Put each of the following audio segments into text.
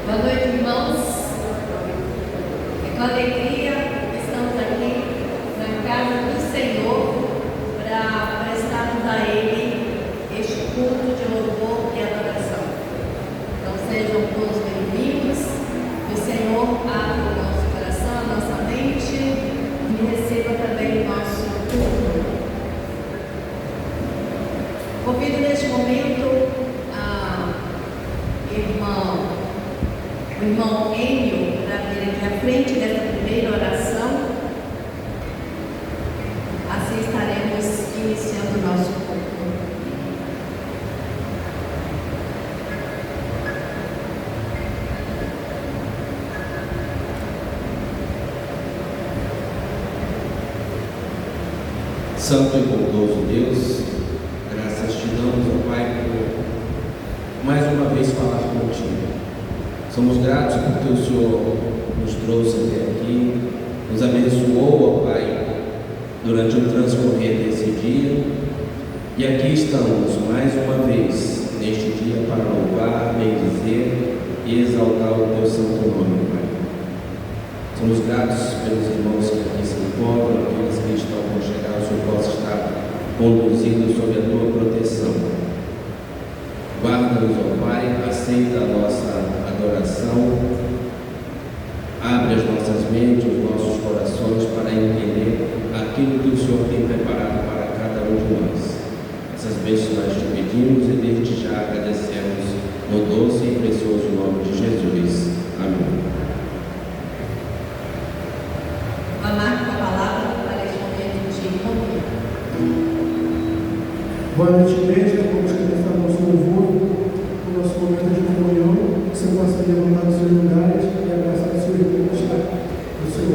Boa noite, irmãos. É com alegria que estamos aqui na casa do Senhor para prestarmos a Ele este culto de louvor e adoração. Então sejam todos bem-vindos. Que o Senhor abra o nosso coração, a nossa mente e receba também o nosso culto. Convido neste momento o irmão Enio para vir aqui à frente dessa primeira oração. Assim estaremos iniciando o nosso culto. Santo e bondoso Deus, graças te damos, ó Pai, por mais uma vez falar contigo. Somos gratos porque o Senhor nos trouxe até aqui, nos abençoou, ó Pai, durante o transcorrer desse dia. E aqui estamos mais uma vez, neste dia, para louvar, bendizer e exaltar o teu santo nome, Pai. Somos gratos pelos irmãos que aqui se encontram, aqueles que estão por chegar, o Senhor possa estar conduzindo sob a tua proteção. Guarda-nos, ó Pai, aceita a nossa adoração, abre as nossas mentes, os nossos corações para entender aquilo que o Senhor tem preparado para cada um de nós. Essas bênçãos nós te pedimos e desde já agradecemos no doce e precioso nome de Jesus. Amém. Marco a palavra para este momento de louvor. Boa noite, igreja. Vamos começar nosso louvor, o nosso momento de comunhão. Você possa levantar os seus lugares e abraçar o seu irmão que está do seu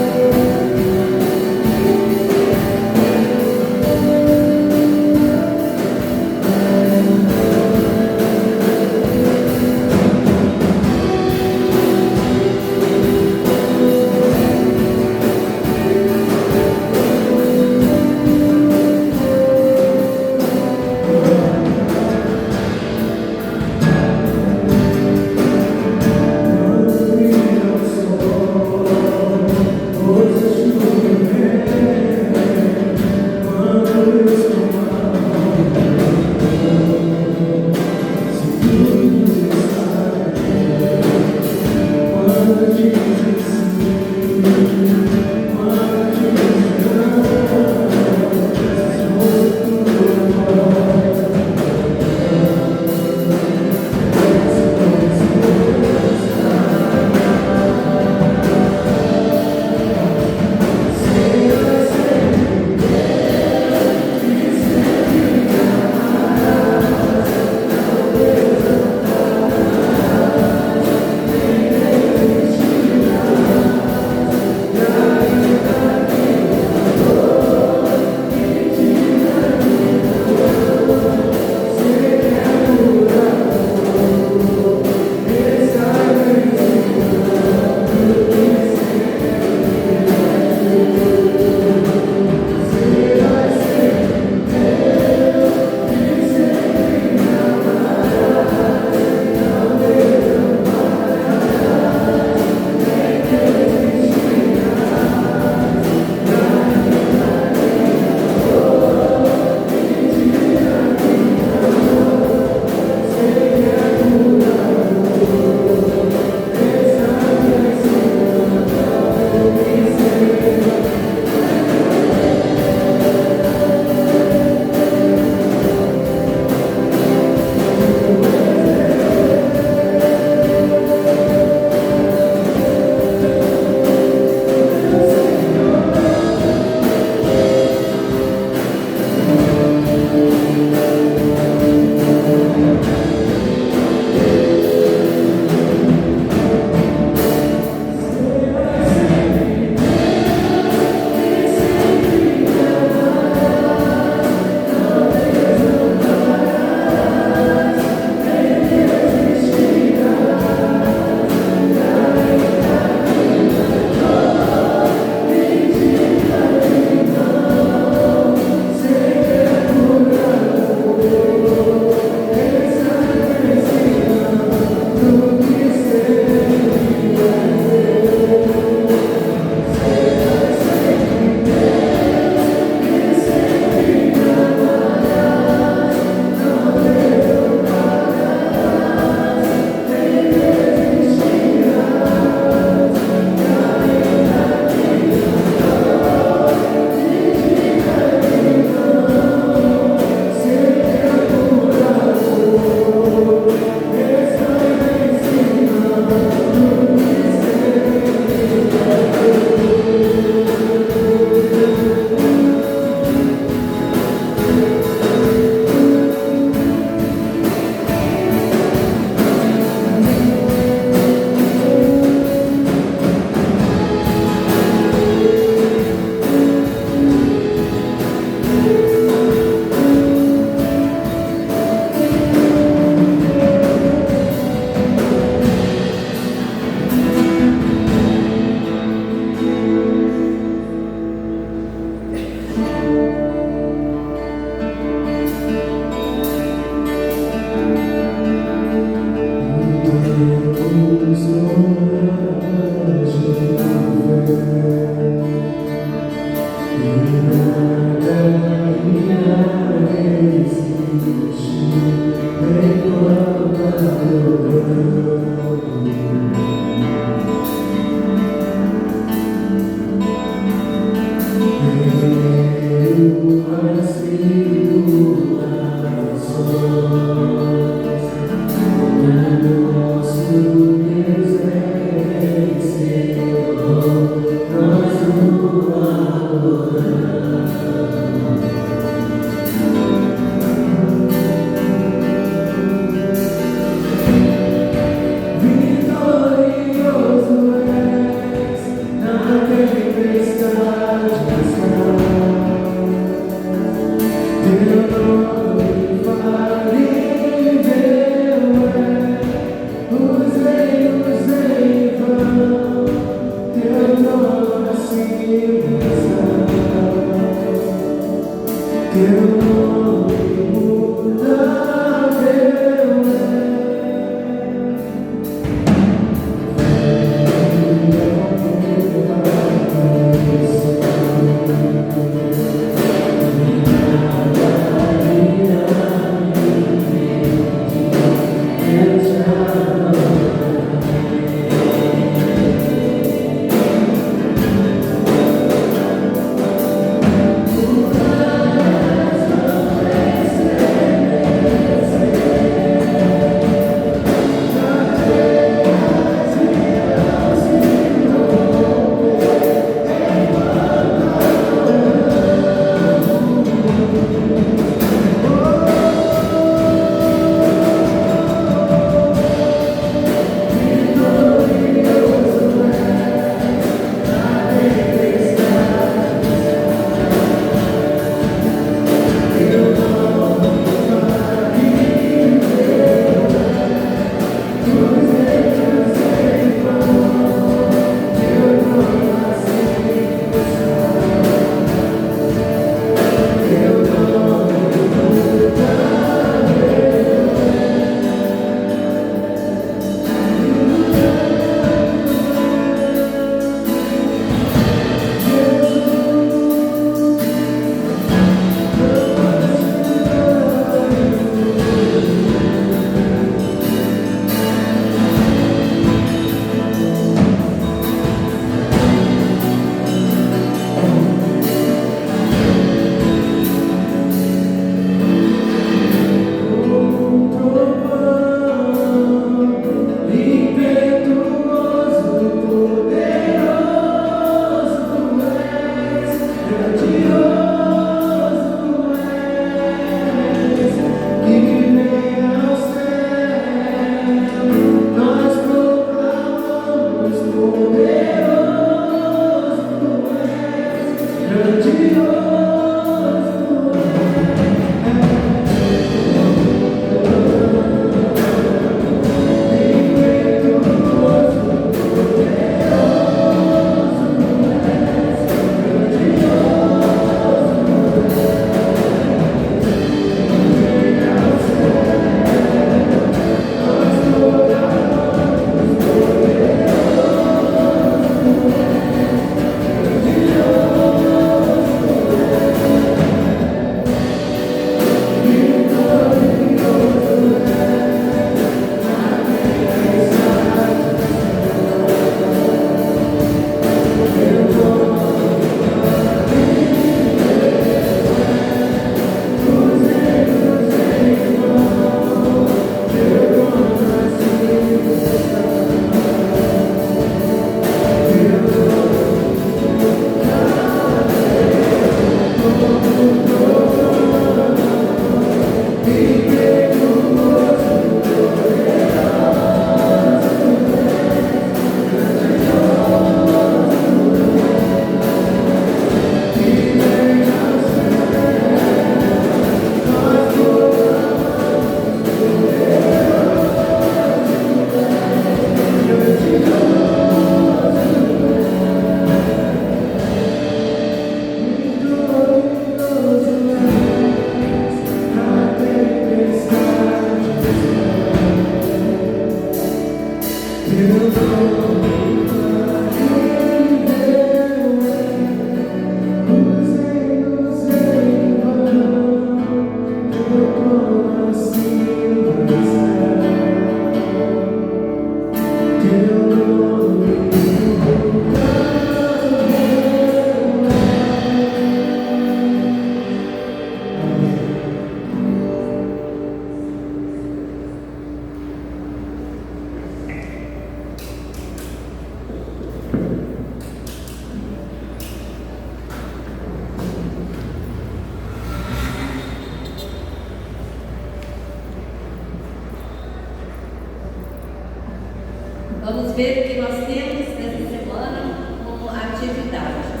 ver o que nós temos nessa semana como atividades.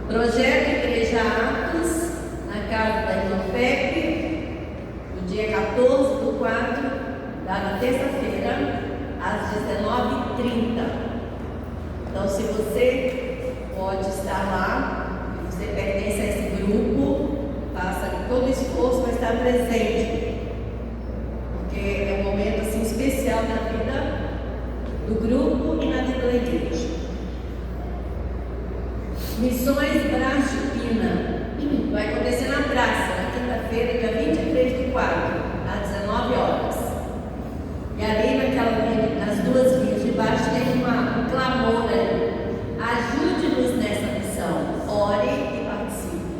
Projeto Igreja Atos, na casa da irmã Pepe, no dia 14/4, na terça-feira, às 19h30. Então, se você pode estar lá, você pertence a esse grupo, faça todo o esforço para estar presente, porque é um momento assim especial na vida do grupo e na vida da igreja. Missões Brasipina vai acontecer na praça, na quinta-feira, dia 23/4, às 19h. E ali nas duas vias de baixo tem um clamor ali: ajude-nos nessa missão, ore e participe.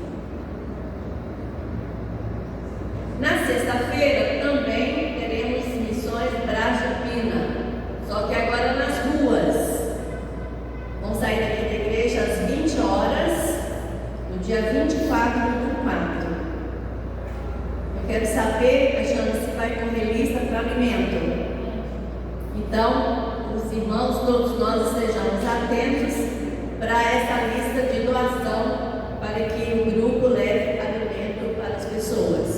Na sexta-feira também teremos missões Brasipina, só que agora nas ruas. Vão sair daqui da igreja às 20h, no dia 24/4. Eu quero saber, a Jana, se vai correr lista para alimento. Então, os irmãos, todos nós estejamos atentos para essa lista de doação, para que o grupo leve alimento para as pessoas.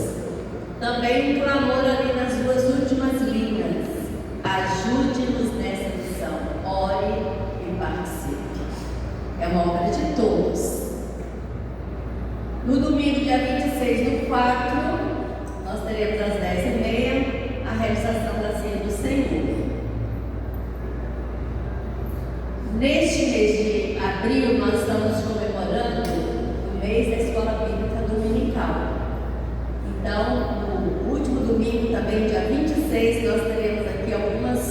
Também um clamor ali nas duas últimas linhas: ajude-nos nessa missão, ore e participe. É uma obra de todos. No domingo, dia 26/4, nós teremos às 10h30 a realização da Ceia do Senhor. Neste mês de abril, nós estamos comemorando o mês da Escola Bíblica Dominical. Então, no último domingo, também dia 26, nós teremos aqui algumas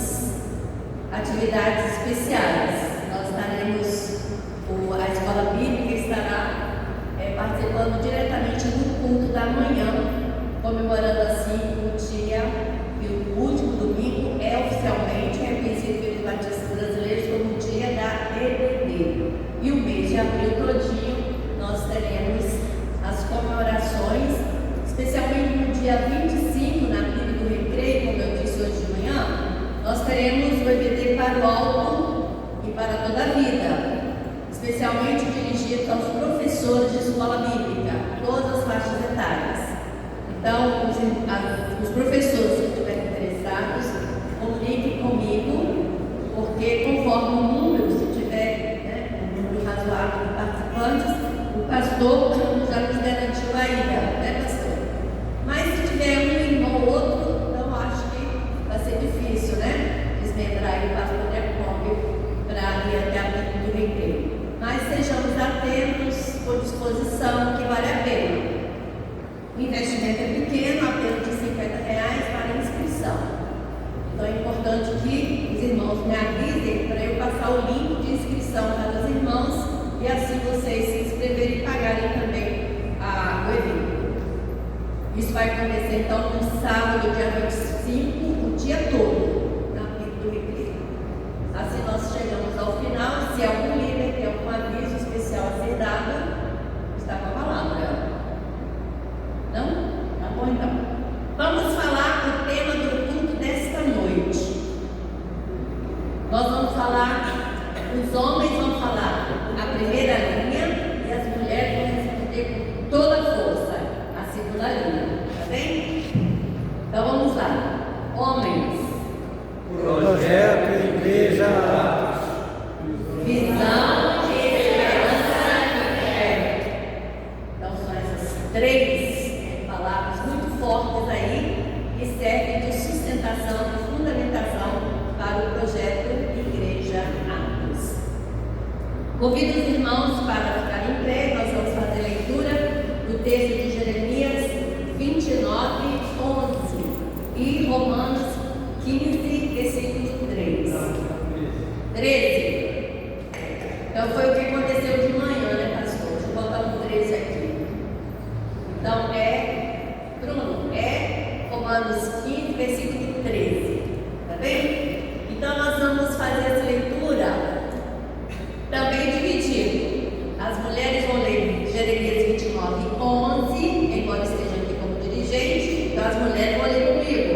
atividades especiais. Nós estaremos, a Escola Bíblica estará participando diretamente do culto da manhã, comemorando assim o dia, e o último domingo é oficialmente reconhecido pelos batistas brasileiros como o dia da EBD. E o mês de abril todinho nós teremos as comemorações, especialmente no dia 25, na Bíblia do Recreio, como eu disse hoje de manhã, nós teremos o EBD para o alto e para toda a vida, especialmente dirigido aos professores de escola bíblica, todas as faixas etárias. Então, os professores que estiverem interessados, comuniquem comigo, porque conforme o número, se tiver um número razoável de participantes, o pastor já nos garantiu a ida, né, pastor? Mas se tiver um irmão ou outro, então acho que vai ser difícil, né? Desmembrar o pastor de Acóbio para ir até a Bíblia do Recreio. Mas sejamos atentos, por disposição, que vale a pena. O investimento é pequeno, apenas de R$50 para inscrição. Então é importante que os irmãos me avisem para eu passar o link de inscrição para os irmãos e assim vocês se inscreverem e pagarem também o evento. Isso vai acontecer então no sábado, dia 25, o dia todo, na Bíblia do Recreio. Assim nós chegamos ao final. Se algum líder tem algum aviso especial a ser dado, está com a palavra. Não? Tá bom então. Vamos falar do tema do culto desta noite. Nós vamos falar, os homens vão falar a primeira linha e as mulheres vão responder com toda a força a segunda linha. Tá bem? Então vamos lá. Homens. Projeto Igreja Atos. Visão, esperança e fé. Então são essas três palavras muito fortes aí que servem de sustentação, de fundamentação para o projeto Igreja Atos. Convido os irmãos para ficar em pé. Nós vamos fazer a leitura do texto de Jeremias 29:11 e Romanos 15, versículo 3. 13. Então foi o que aconteceu de manhã, né, pastor? Deixa eu botar um 13 aqui. Então Bruno, Romanos 15, versículo 13. Tá bem? Então nós vamos fazer essa leitura também dividido. As mulheres vão ler Jeremias 29:11, embora esteja aqui como dirigente, então as mulheres vão ler comigo.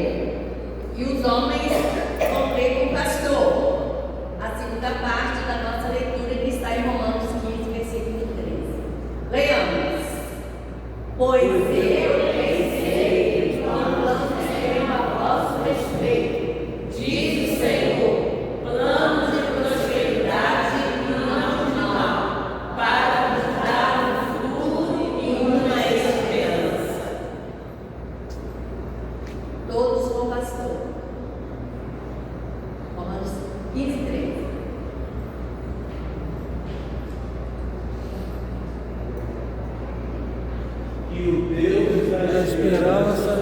e o Deus da esperança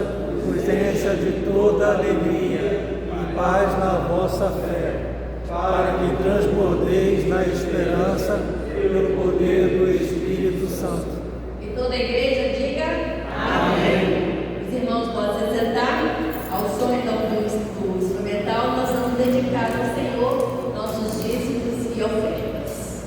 vos encha de toda alegria e paz na vossa fé, para que transbordeis na esperança pelo poder do Espírito Santo. E toda a igreja diga amém. Os irmãos podem se sentar. Ao som então do instrumental, nós vamos dedicar ao Senhor nossos dízimos e ofertas.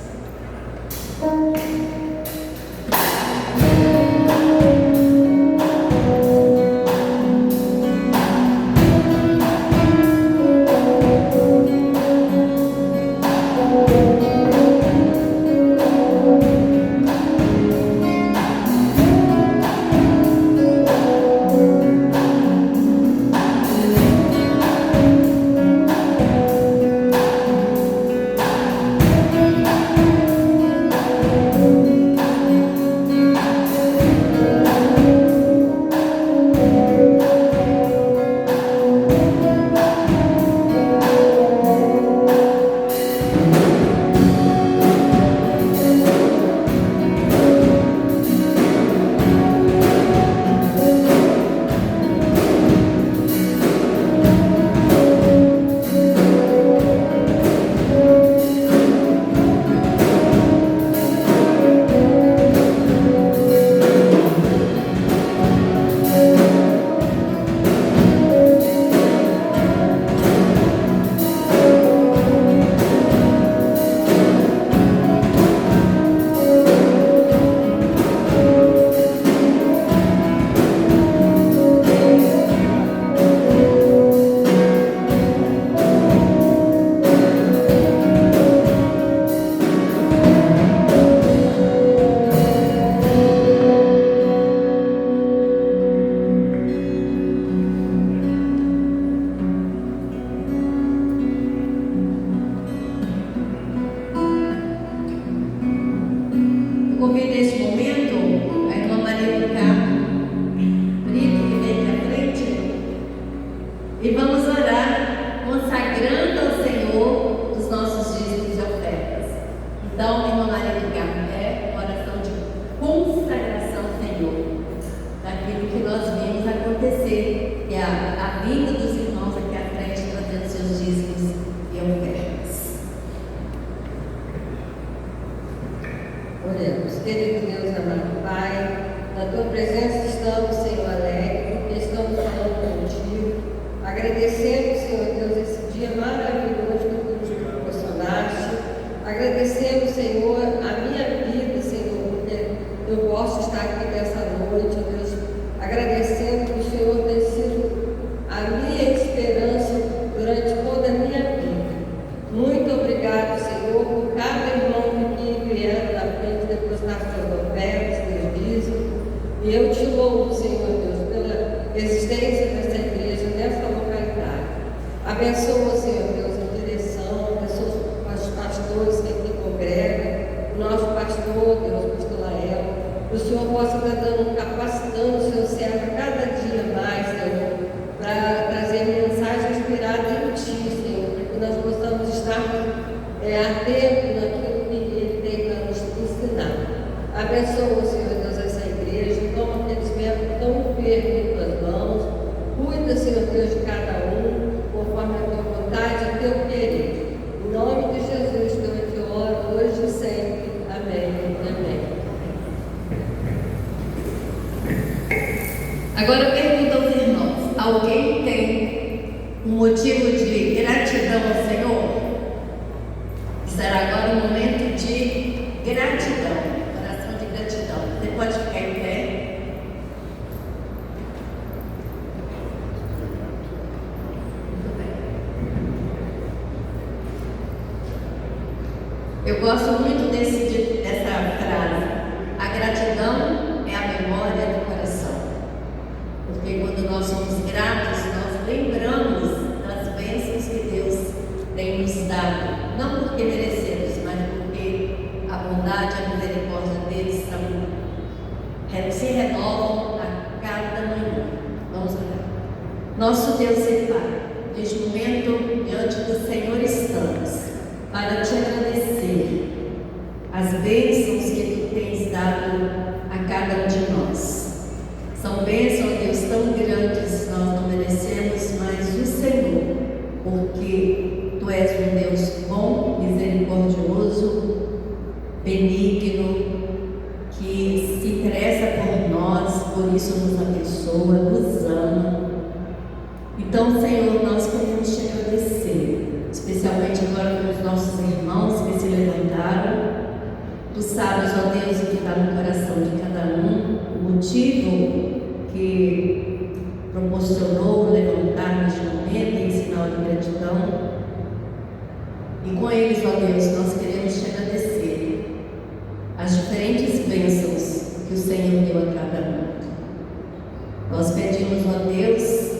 Convido nesse momento a irmã Maria do Carmo Brito, que vem à frente, e vamos orar consagrando ao Senhor os nossos dízimos e ofertas. Então, irmã Maria do Carmo, é uma oração de consagração ao Senhor, daquilo que nós vimos acontecer, que é a vinda dos irmãos aqui à frente, trazendo seus dízimos e ofertas. Oremos. Querido Deus, amado Pai, na Tua presença estamos, Senhor, alegres, porque estamos falando contigo, agradecendo, Senhor Deus, esse dia maravilhoso que Tu nos proporcionaste, agradecendo, Senhor, a minha vida, Senhor, porque eu posso estar aqui nessa noite, Deus, agradecendo que o Senhor tem sido a minha esperança durante toda a minha vida. Muito obrigado, Senhor, por cada irmão que vieram na frente depositar suas ofertas, seus dízimos. E eu te louvo, Senhor Deus, pela existência dessa igreja, nessa localidade. Abençoa, Senhor Deus, a direção, abençoa os pastores que aqui congregam, o nosso pastor, Deus, pastor Lael. Que o Senhor possa estar capacitando o seu servo cada dia mais, Senhor, para trazer mensagem inspirada em Ti, Senhor, para que nós possamos estar atentos naquilo que Ele tem para nos ensinar. Abençoa, Senhor Deus, essa igreja, toma aqueles membros tão enfermos em Tuas mãos, cuida, Senhor Deus, de cada um, conforme a Tua vontade e Teu querer. Em nome de Jesus, que eu te oro, hoje e sempre. Amém. Amém. Agora eu pergunto aos irmãos, alguém tem um motivo de gratidão ao Senhor? Será agora um momento de gratidão, oração de gratidão. Você pode ficar em pé. Muito bem. Eu gosto muito dessa frase. A gratidão é a memória do coração. Porque quando nós somos gratos, nós lembramos das bênçãos que Deus tem nos dado. Não porque merecemos, mas porque a bondade e a misericórdia deles se renovam a cada manhã. Vamos orar. Nosso Deus e Pai, neste momento, diante do Senhor estamos, para te agradecer as bênçãos que Tu tens dado a cada um de nós. misericordioso, benigno, que se interessa por nós, por isso nos abençoa, nos ama. Então, Senhor, nós queremos te agradecer, especialmente agora pelos nossos irmãos que se levantaram. Tu sabes, ó Deus, o que está no coração de cada um, o motivo que proporcionou levantar neste momento em sinal de gratidão. E com eles, ó Deus, nós queremos te agradecer as diferentes bênçãos que o Senhor deu a cada um. Nós pedimos, ó Deus,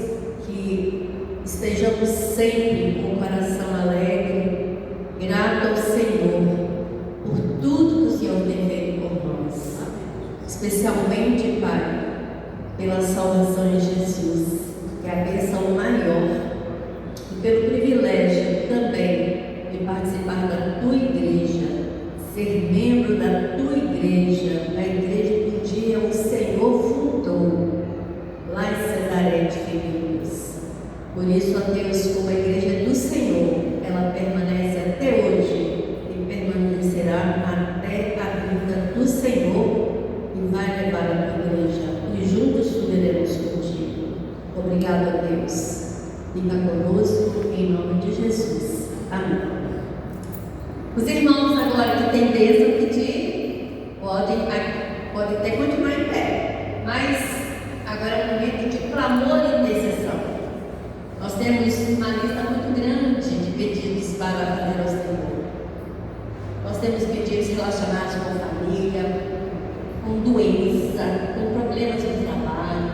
que estejamos sempre com o coração alegre, grato ao Senhor por tudo que o Senhor tem feito por nós, especialmente, Pai, pela salvação em Jesus, que é a bênção maior, e pelo privilégio também de participar da tua igreja, ser membro da tua igreja, da igreja que um dia o Senhor fundou, lá em Cesaré de Filipe. Por isso, ó Deus, como a igreja do Senhor, ela permanece até hoje e permanecerá até a vinda do Senhor e vai levar a tua igreja e juntos subiremos contigo. Obrigado, a Deus. Fica conosco em nome de Jesus. Amém. Os irmãos agora que têm bênção pedir, podem até continuar em pé, mas agora é um momento de clamor e intercessão. Nós temos uma lista muito grande de pedidos para fazer ao Senhor. Nós temos pedidos relacionados com a família, com doença, com problemas no trabalho,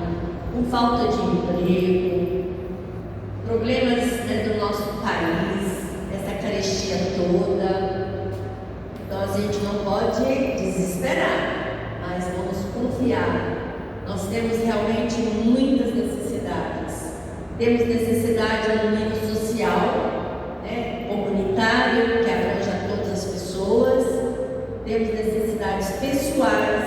com falta de emprego, problemas do nosso país, essa carestia toda. Então a gente não pode desesperar, mas vamos confiar. Nós temos realmente muitas necessidades. Temos necessidade no nível social, comunitário, que abrange todas as pessoas. Temos necessidades pessoais,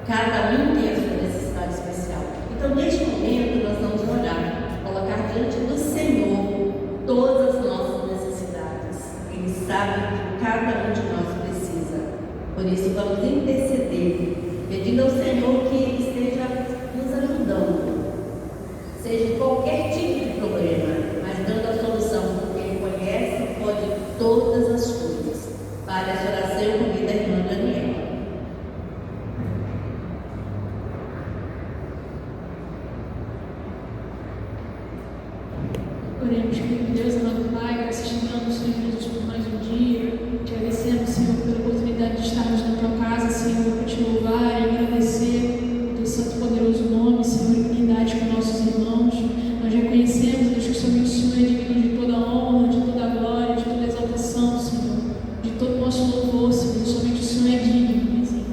cada um tem a sua necessidade especial. Então, neste momento, nós vamos orar, colocar diante do Senhor todas as nossas necessidades. Ele sabe que cada um de nós precisa. Por isso, vamos interceder, pedindo ao Senhor que Ele esteja nos ajudando, seja qualquer tipo de problema, mas dando a solução, porque Ele conhece e pode todas as coisas. Para essa oração, eu convido a irmã Daniela. Oremos, querido Deus, amado Pai, graças te damos, Senhor Jesus, por mais um dia. Te agradecemos, Senhor, pela oportunidade de estarmos na tua casa, Senhor, para te louvar e agradecer o teu santo e poderoso nome, Senhor, em unidade com nossos irmãos. Nós reconhecemos, Deus, que somente o Senhor é digno de toda a honra, de toda a glória, de toda a exaltação, Senhor, de todo o nosso louvor, Senhor, somente o Senhor é digno, Paizinho.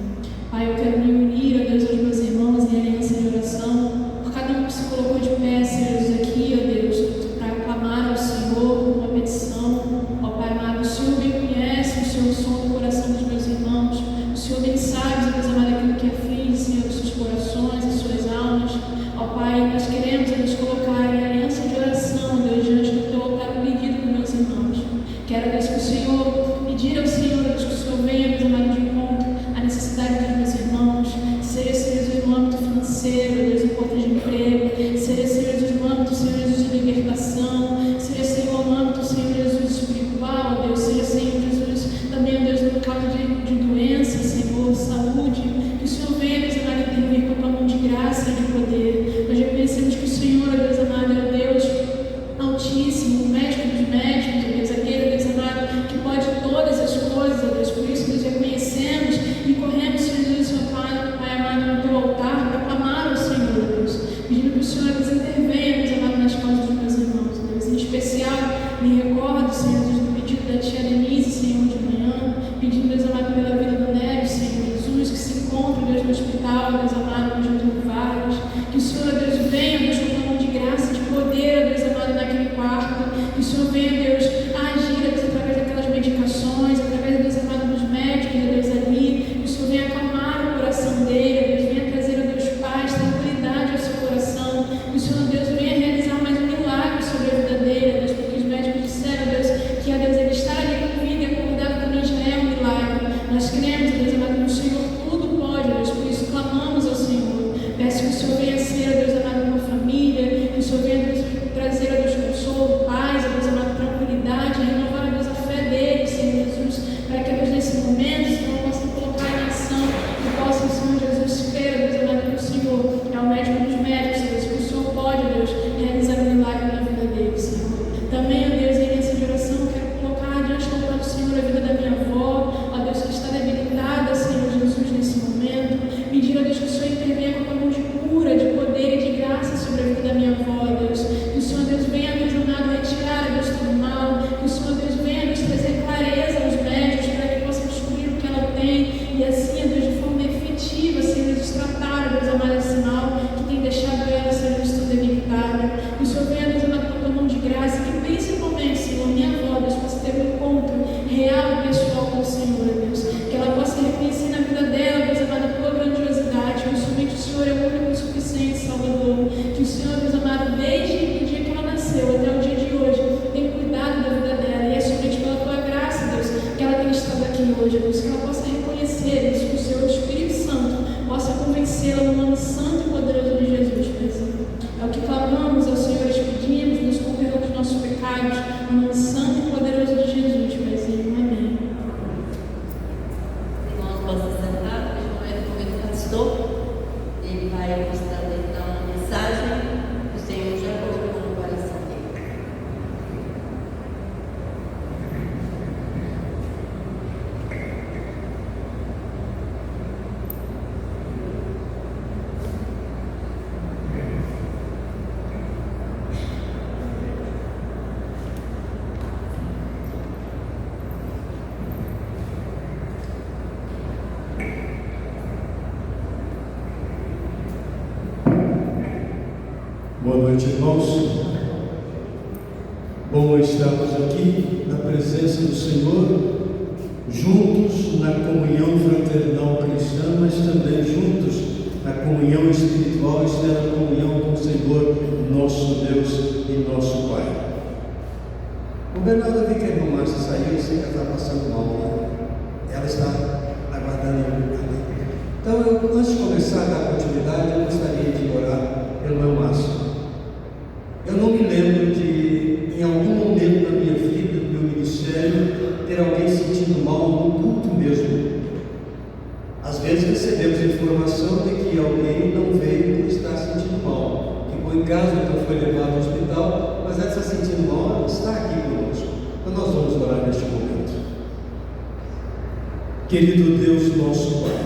Pai, eu quero me unir, ó Deus, aos meus irmãos em aliança de oração, por cada um que se colocou de pé, Senhor Jesus, aqui, ó Deus, para clamar ao Senhor uma petição. Ó Pai amado, o Senhor bem conhece, o Senhor sonda o coração dos meus irmãos, o Senhor bem sabe, Deus amado, aquilo que aflige, Senhor, os seus corações, as suas almas. Ó Pai, nós queremos nos colocar em aliança de oração, Deus, diante do teu altar, um pedido para meus irmãos. Quero, Deus, que o Senhor pedir ao Senhor, Deus, que o Senhor ao Senhor, Deus. Que ela possa reconhecer na vida dela, Deus amado, a tua grandiosidade, que somente o Senhor é o único e suficiente Salvador. Que o Senhor, Deus amado, desde o dia que ela nasceu até o dia de hoje, tem cuidado da vida dela. E é somente pela tua graça, Deus, que ela tem estado aqui hoje, Deus. Que ela possa reconhecer, Deus, que o Senhor, o Espírito Santo, possa convencê-la no nome santo e poderoso de Jesus, Paizinho. É o que clamamos ao Senhor, te pedimos, nos perdoa dos nossos pecados, no nome santo e poderoso de Jesus, Paizinho. Amém. Irmãos, possam sentar, neste momento o pastor, ele vai mostrar então uma mensagem que o Senhor já colocou no coração dele. Boa noite, irmãos. Bom estarmos aqui na presença do Senhor, juntos na comunhão fraternal cristã, mas também juntos na comunhão espiritual, isto é, na comunhão com o Senhor, nosso Deus e nosso Pai. O Bernardo, eu vi que a irmã Márcia saiu e sei que ela está passando mal, né? Ela está aguardando ali. Então, antes de começar a dar continuidade, eu gostaria de orar pelo meu Márcio. Eu não me lembro de, em algum momento da minha vida, do meu ministério, ter alguém sentindo mal no culto mesmo. Às vezes recebemos informação de que alguém não veio por estar sentindo mal, ficou em casa, então foi levado ao hospital, mas ela está sentindo mal, ela está aqui conosco. Então nós vamos orar neste momento. Querido Deus, nosso Pai,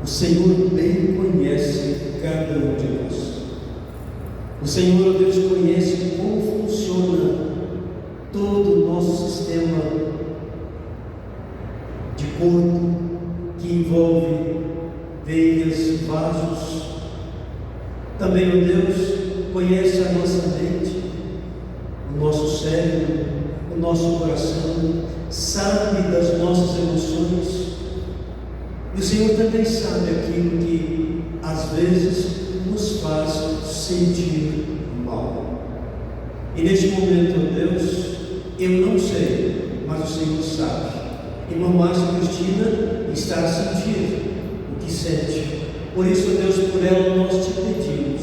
o Senhor bem conhece cada um de nós. O Senhor, Deus, conhece como funciona todo o nosso sistema de corpo, que envolve veias, vasos. Também, ó Deus, conhece a nossa mente, o nosso cérebro, o nosso coração, sabe das nossas emoções. E o Senhor também sabe aquilo que às vezes nos faz sentir mal. E neste momento, ó Deus, eu não sei, mas o Senhor sabe. Irmã Márcia Cristina está a sentir o que sente. Por isso, ó Deus, por ela nós te pedimos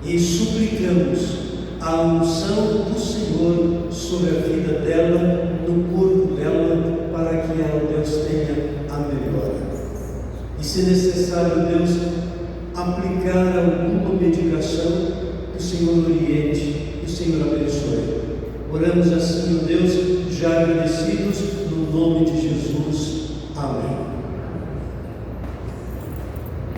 e suplicamos a unção do Senhor sobre a vida dela, no corpo dela, para que ela, Deus, tenha a melhora. E se necessário, Deus, aplicar alguma medicação, que o Senhor oriente, que o Senhor abençoe. Oramos assim, ó Deus, já agradecidos, no nome de Jesus. Amém.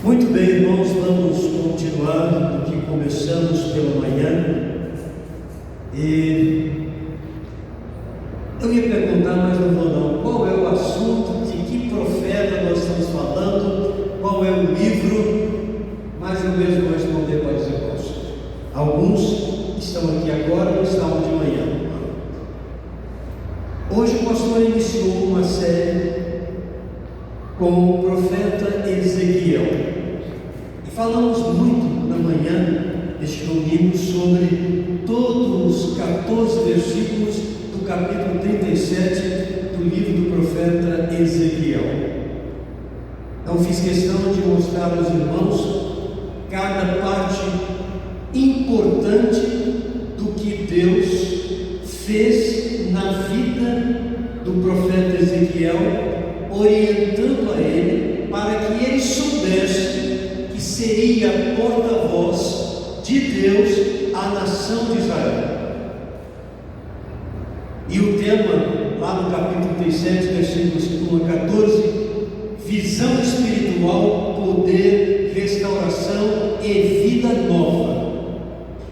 Muito bem, irmãos, vamos continuar do que começamos pela manhã. E eu ia perguntar, mas não vou não, qual é o assunto, de que profeta nós estamos falando, qual é o livro, mas eu mesmo vou responder para os irmãos. Alguns estão aqui agora, não estavam de manhã. Hoje o pastor iniciou uma série com o profeta Ezequiel. E falamos muito na manhã deste domingo sobre todos os 14 versículos do capítulo 37 do livro do profeta Ezequiel. Então fiz questão de mostrar aos irmãos cada parte importante do que Deus fez na vida do profeta Ezequiel, orientando a ele para que ele soubesse que seria porta-voz de Deus à nação de Israel. E o tema, lá no capítulo 37, versículos 1 a 14, visão espiritual, poder, restauração e vida nova.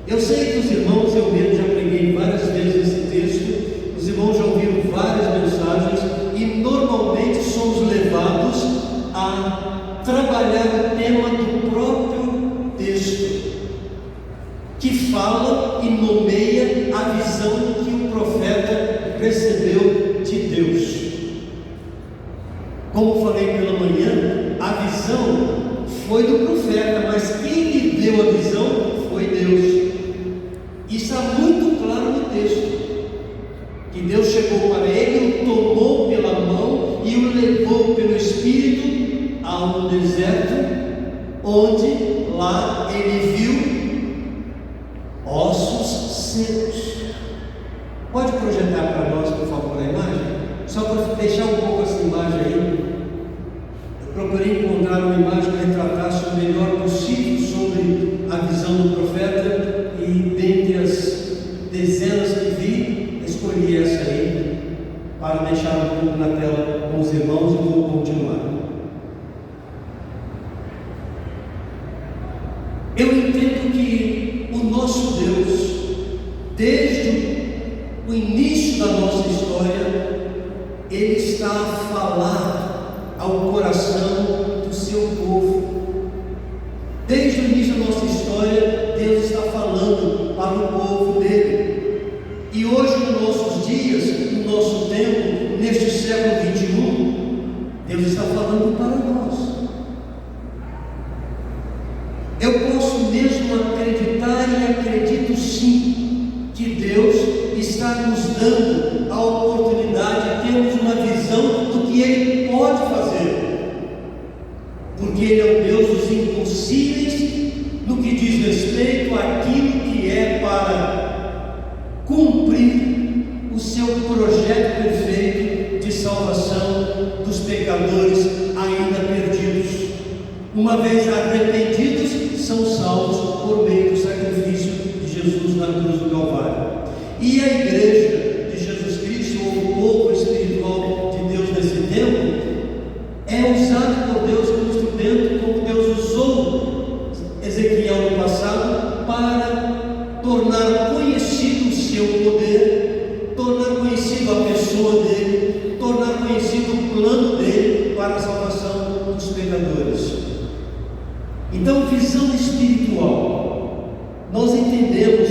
Eu sei que os irmãos, eu mesmo já preguei várias vezes esse texto, os irmãos já ouviram várias mensagens e normalmente somos levados a trabalhar o tema do próprio texto, que fala e nomeia a visão que o profeta recebeu de Deus. Como falei pela manhã, a visão foi do profeta, mas quem lhe deu a visão foi Deus. E está muito claro no texto que Deus chegou para ele, o tomou pela mão e o levou pelo Espírito a um deserto, onde lá ele viu ossos secos. Pode projetar para nós, por favor, a imagem? Só para deixar um pouco essa imagem aí. Eu procurei encontrar uma imagem que retratasse o melhor possível sobre a visão do profeta, e dentre as dezenas que vi, escolhi essa aí para deixar um pouco na tela com os irmãos e vou continuar. Eu entendo que o nosso Deus, desde o início da nossa história, Ele está a falar ao coração do seu povo. Desde o início da nossa história, Deus está falando para o povo dele. E hoje, nos nossos dias, no nosso tempo, neste século XXI, Deus está falando para nós. Eu posso mesmo acreditar, e acredito sim, que Deus está nos dando a oportunidade de termos uma visão do que Ele pode fazer, porque Ele é o Deus dos impossíveis no que diz respeito àquilo que é para cumprir o seu projeto perfeito de salvação dos pecadores ainda perdidos. Uma vez arrependidos, são salvos por meio do sacrifício de Jesus na cruz do Calvário. E a igreja de Jesus Cristo, ou o povo espiritual de Deus nesse tempo, é usado por Deus como instrumento, como Deus usou Ezequiel no passado, para tornar conhecido o seu poder, tornar conhecido a pessoa dele, tornar conhecido o plano dele para a salvação dos pecadores. Então, visão espiritual, nós entendemos,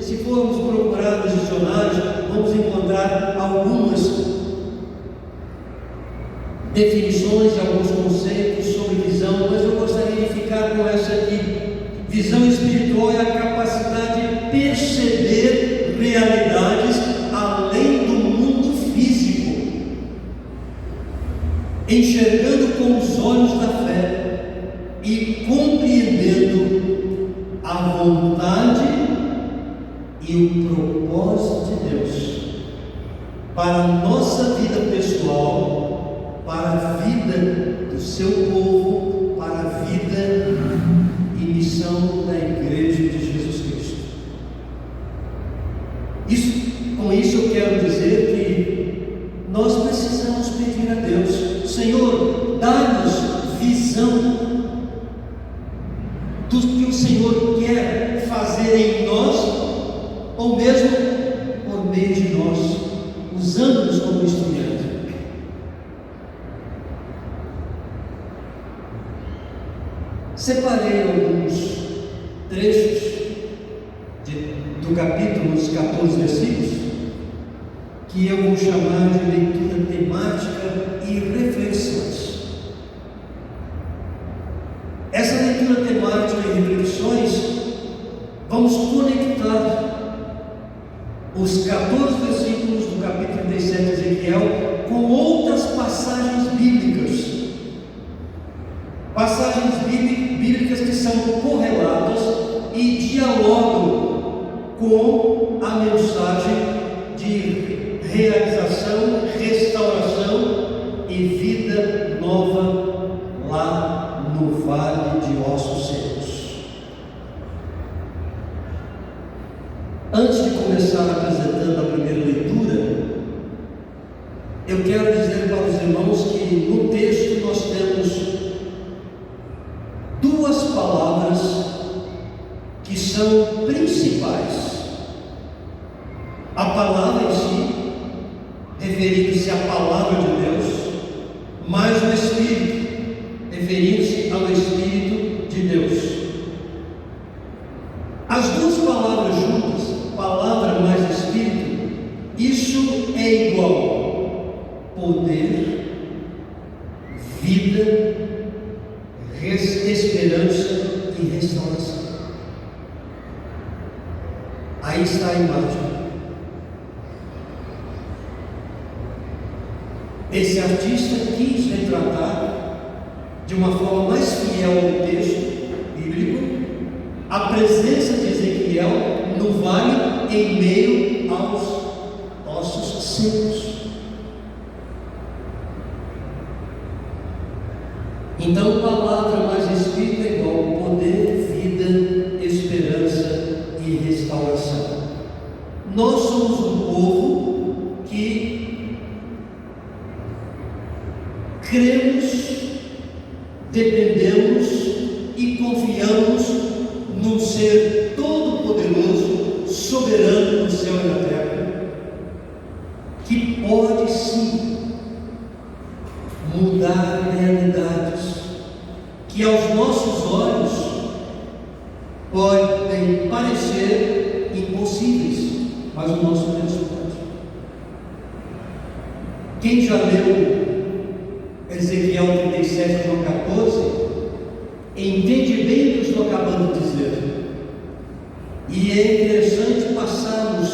se formos procurar nos dicionários, vamos encontrar algumas definições de alguns conceitos sobre visão, mas eu gostaria de ficar com essa aqui. Visão espiritual é a capacidade de perceber realidades além do mundo físico, enxergando com os olhos da fé e compreendendo a vontade e o propósito de Deus para a nossa vida pessoal, para a vida do seu povo, para a vida e missão da Igreja de Jesus Cristo. Com isso eu quero dizer que nós precisamos pedir a Deus: Senhor, dá-nos visão do que o Senhor quer fazer em nós, ou mesmo por meio de nós, usando-nos como instrumento. Separei alguns trechos do capítulo, os 14 versículos, que eu vou chamar de leitura temática e reflexões. Essa leitura temática e reflexões, vamos conectar os 14 versículos do capítulo 37 de Ezequiel com outras passagens bíblicas que são correlatas e dialogam com a mensagem de realização, restauração e vida nova lá no vale de ossos secos. Antes de começar apresentando a primeira leitura, eu quero dizer para os irmãos que no texto nós temos duas palavras que são principais. A palavra em si, referindo-se à palavra de Deus, mais o Espírito, referindo-se ao Espírito de Deus. As duas palavras juntas, palavra mais Espírito, isso é igual poder, imagem. Esse artista quis retratar de uma forma mais fiel ao texto bíblico a presença de Ezequiel no vale em meio aos ossos secos. Então, palavra mais escrita é igual poder, vida, esperança e restauração. Nós somos um povo que cremos, dependemos e confiamos num ser todo-poderoso, soberano no céu e na terra, que pode sim mudar realidades que aos nossos olhos podem parecer impossíveis, mas o nosso Deus pode. Quem já leu Ezequiel 37, João 14, entende bem o que eu estou acabando de dizer. E é interessante passarmos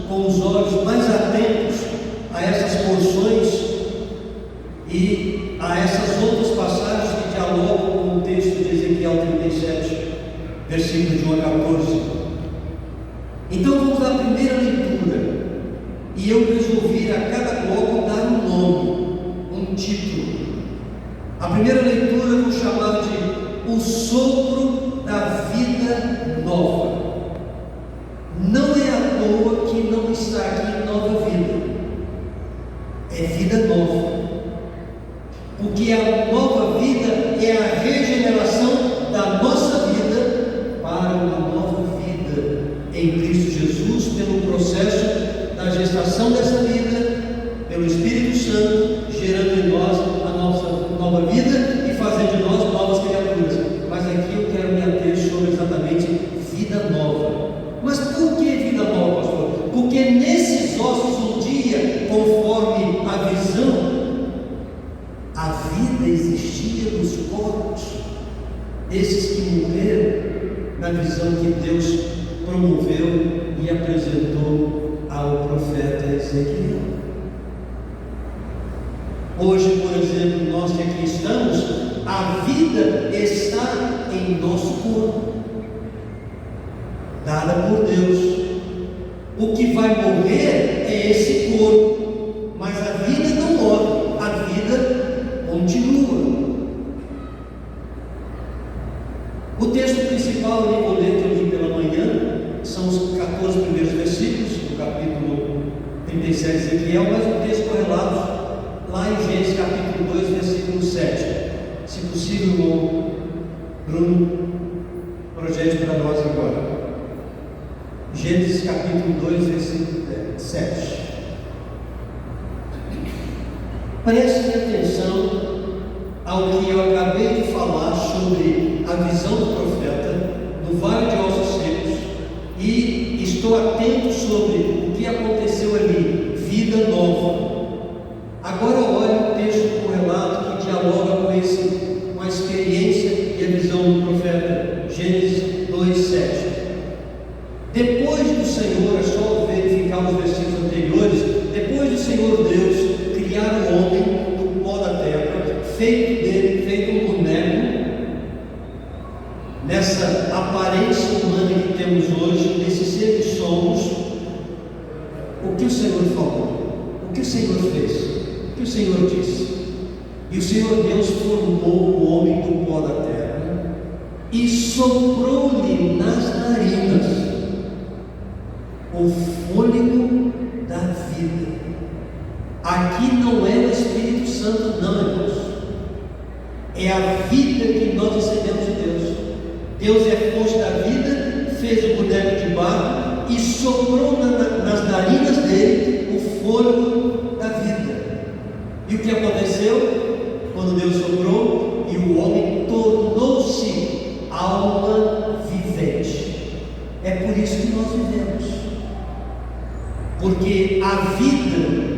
com os olhos mais atentos a essas porções e a essas outras passagens que dialogam com o texto de Ezequiel 37, versículo de 1 a 14. Então vamos à primeira leitura, e eu resolvi a cada bloco dar um nome, um título. A primeira leitura eu vou chamar de O Sopro da Vida Nova. Não é à toa que não está aqui nova vida, é vida nova, porque a nova vida é a regeneração da nossa vida para uma nova vida em Cristo Jesus, pelo processo da gestação dessa vida, pelo Espírito Santo, gerando em nós a nossa nova vida e fazendo de nós novas criaturas. Mas aqui eu quero me ater sobre exatamente vida nova. Mas por que vida nova, pastor? Porque nesses ossos um dia, conforme a visão, a vida existia nos corpos, esses que morreram, na visão que Deus promoveu e apresentou ao profeta Ezequiel. Hoje, por exemplo, nós que aqui estamos, a vida está em nosso corpo, dada por Deus. O que vai morrer é esse corpo, mas a vida não morre, a vida continua. O texto principal, eu vou ler, que eu li pela manhã, são os 14 primeiros versículos do capítulo 37 de Ezequiel, mas o texto correlato lá em Gênesis capítulo 2, versículo 7. Se possível, Bruno, projete para nós agora. Gênesis capítulo 2, versículo 7. Prestem atenção ao que eu acabei de falar sobre a visão do profeta no vale de ossos secos, e estou atento sobre o que aconteceu ali, vida nova. Agora olhe o texto correlato que dialoga com a experiência e a visão do profeta, Gênesis 2, 7. Depois do Senhor, é só verificar os versículos anteriores, depois do Senhor Deus criar o homem do pó da terra, feito um boneco, nessa aparência humana que temos hoje, nesse ser que somos, o que o Senhor falou? O que o Senhor fez? O que o Senhor disse? E o Senhor Deus formou o homem do pó da terra e soprou-lhe nas narinas o fôlego da vida. Aqui não é o Espírito Santo, não, irmãos. É a vida que nós recebemos de Deus. Deus é fonte da vida, fez o boneco de barro e soprou nas narinas dele o fôlego da vida. E o que aconteceu? Quando Deus soprou, e o homem tornou-se alma vivente. É por isso que nós vivemos. Porque a vida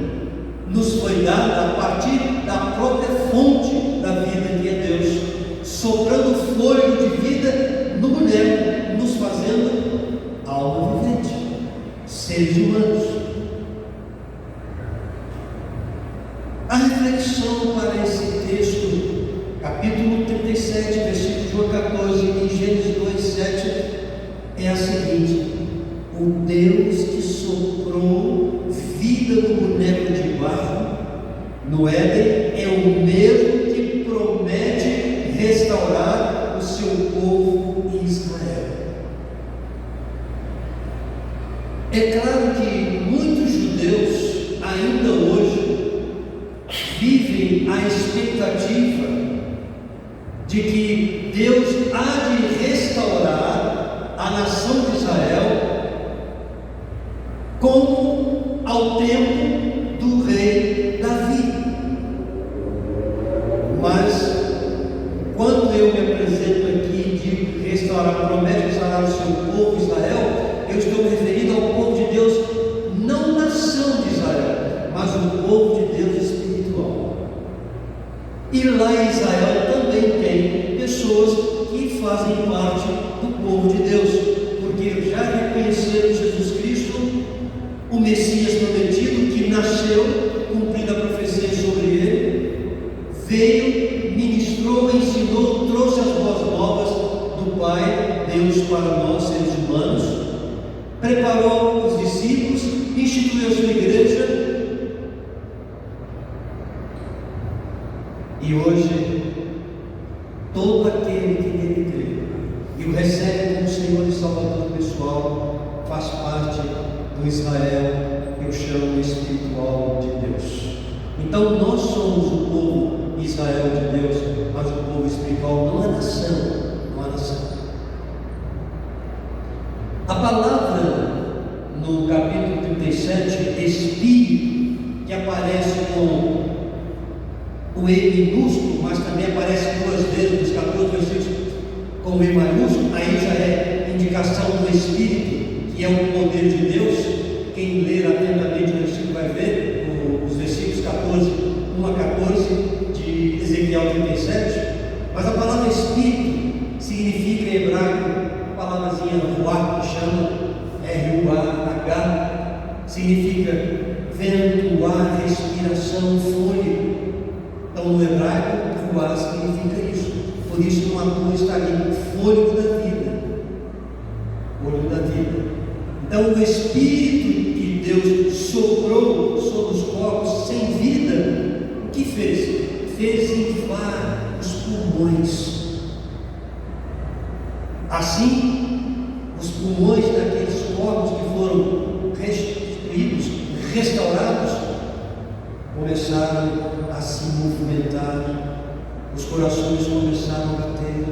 nos foi dada a partir da própria fonte da vida que é Deus, soprando fôlego de vida no boneco, nos fazendo alma vivente. reflexão para esse texto, capítulo 37, versículo 14, em Gênesis 2:7, é a seguinte: o Deus que soprou vida no boneco de barro no Éden é o mesmo que promete restaurar o seu povo Israel. É claro que muitos judeus ainda hoje vivem a expectativa de que Deus há de restaurar a nação de Israel como ao tempo do rei Davi. Mas quando eu me apresento aqui e digo restaurar, promete restaurar o seu povo Israel, eu estou me referindo ao povo de Deus, não nação de Israel, mas o povo de Deus espiritual. E lá em Israel também tem pessoas que fazem parte do povo de Deus, porque já reconheceram Jesus Cristo, o Messias prometido, que nasceu, cumprindo a profecia sobre ele, veio, ministrou, ensinou, trouxe as boas novas do Pai, Deus para nós, seres humanos, preparou os discípulos, instituiu a sua igreja, e hoje todo aquele que nele crê e o recebe como Senhor e Salvador pessoal faz parte do Israel que eu chamo espiritual de Deus. Então nós somos o povo Israel de Deus, mas o povo espiritual não é nação, não é nação. A palavra no capítulo 37, Espírito, que aparece com o E minúsculo, mas também aparece duas vezes nos 14 versículos com o E maiúsculo, aí já é indicação do Espírito, que é o poder de Deus. Quem ler atentamente o versículo vai ver os versículos 1 a 14 de Ezequiel 37. Mas a palavra Espírito significa em hebraico a palavrazinha ruach, que chama R-U-A-H, significa vento, ar, respiração, fôlego. Então no hebraico, ruach significa isso. Por isso no ator está ali, fôlego da vida. Fôlego da vida. Então o Espírito que Deus soprou sobre os corpos sem vida, o que fez? Fez inflar os pulmões. Assim, os pulmões daqueles corpos que foram restituídos, restaurados, começaram a se movimentar, os corações começaram a bater,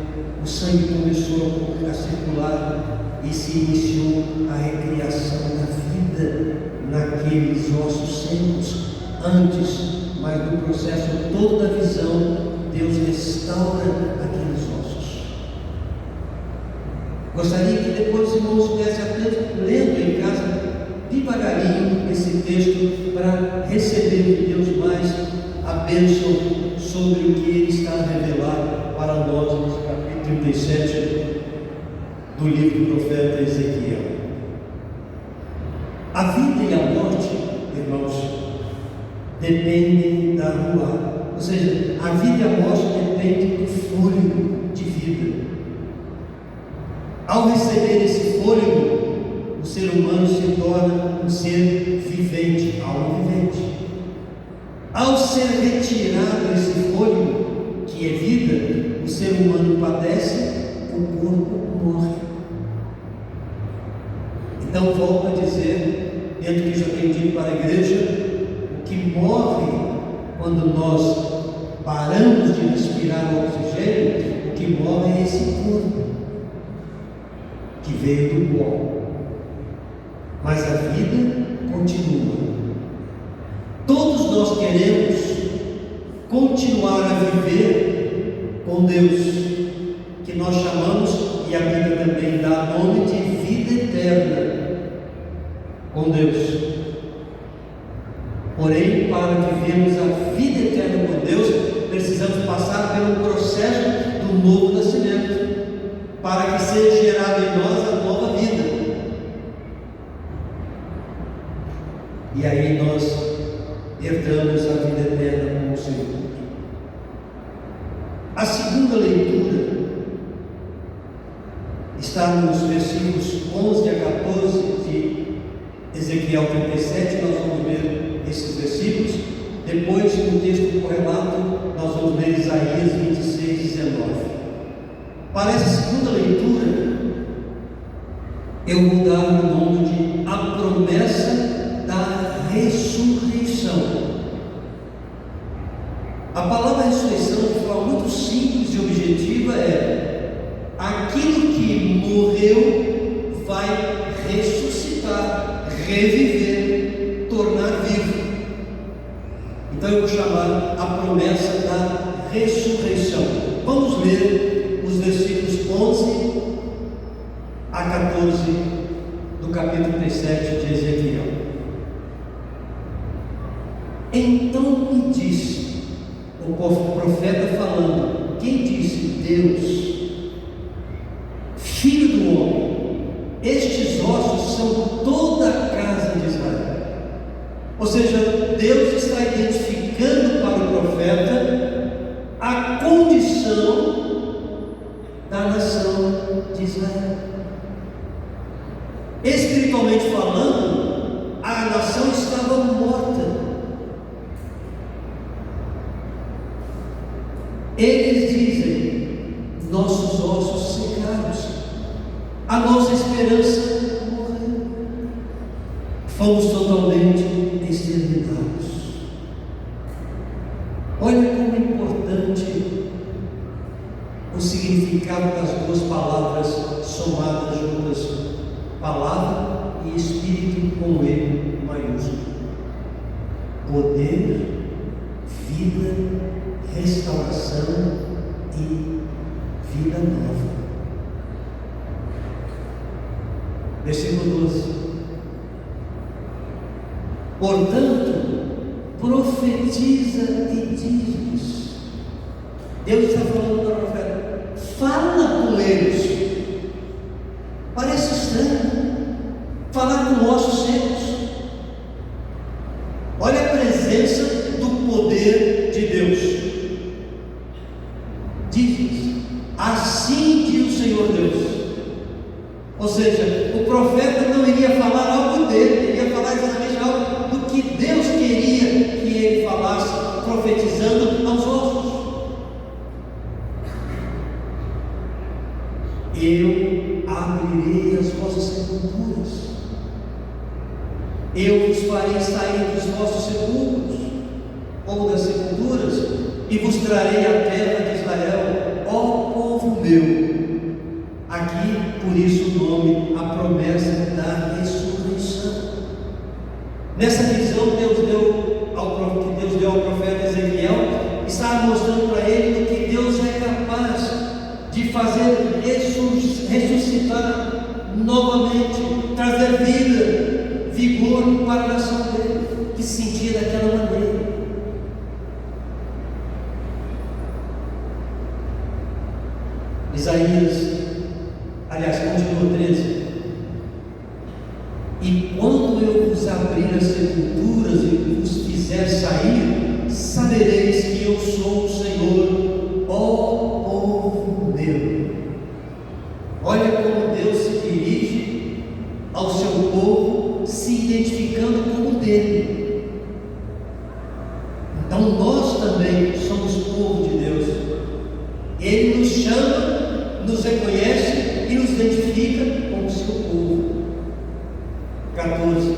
o sangue começou a circular e se iniciou a recriação da vida naqueles ossos secos. Antes, mas no processo todo da visão, Deus restaura aqueles ossos. Gostaria que depois os irmãos estivessem atentos, lendo em casa devagarinho esse texto, para receber de Deus mais a bênção sobre o que Ele está a revelar para nós no capítulo 37 do livro do profeta Ezequiel. A vida e a morte, irmãos, dependem da rua, ou seja, a vida e a morte dependem do fôlego de vida. Ao receber esse fôlego, o ser humano se torna um ser vivente, algo vivente. Ao ser retirado esse fôlego, que é vida, o ser humano padece, o corpo morre. Então, volto a dizer, dentro do que já tenho dito para a igreja, o que morre quando nós paramos de respirar o oxigênio, o que morre é esse corpo, que veio do pó. Mas a vida continua. Todos nós queremos continuar a viver com Deus, que nós chamamos, e a Bíblia também dá nome de vida eterna com Deus. Porém, para vivermos a vida eterna com Deus, precisamos passar pelo processo do novo nascimento, para que seja gerada em nós a nova vida. E aí nós herdamos a vida eterna está nos versículos 11 a 14 de Ezequiel 37, nós vamos ver esses versículos. Depois, no texto correlato, nós vamos ler Isaías 26, 19. Para essa segunda leitura, eu vou dar o nome de A Promessa da Ressurreição. A palavra ressurreição, de forma muito simples e objetiva, é: aquilo que morreu vai ressuscitar, reviver, tornar vivo. Então eu vou chamar a promessa da ressurreição. Vamos ler os versículos 11 a 14 do capítulo 37 de Ezequiel. Então me disse o profeta falando: quem disse? Deus, Filho do homem, estes ossos são toda a casa de Israel. Ou seja, Deus está identificando para o profeta a condição da nação de Israel. Espiritualmente falando, a nação estava morta. Eles dizem: nossos ossos secaram-se, a nossa esperança morreu, fomos totalmente exterminados. Olha como é importante o significado das duas palavras somadas juntas: palavra e espírito com E maiúsculo. Poder, vida, restauração e vida nova. Versículo 12. Portanto, profetiza e diz-lhes. Deus está falando para o profeta: fala com eles. Parece estranho falar com ossos secos. Olha a presença do poder de Deus. Diz: assim diz o Senhor Deus. Ou seja, o profeta não iria falar algo dele, iria falar exatamente algo do que Deus queria que ele falasse, profetizando aos ossos. Eu abrirei as vossas sepulturas, eu vos farei sair dos vossos sepulcros, ou das sepulturas, e vos trarei a terra de Israel, ó povo meu. Aqui, por isso o nome, a promessa da ressurreição. Nessa visão que Deus deu ao profeta Ezequiel, estava mostrando para ele que Deus é capaz de fazer ressuscitar novamente, trazer vida, vigor para a nação dele, que se sentia daquela maneira. Isaías, aliás, continua 13: e quando eu vos abrir as sepulturas e vos fizer sair, sabereis que eu sou o Senhor, ó povo meu. Olha como Deus se dirige ao seu povo, se identificando como dele. Então nós também somos povo de Deus. Ele nos chama, nos reconhece e nos identifica como seu povo. 14: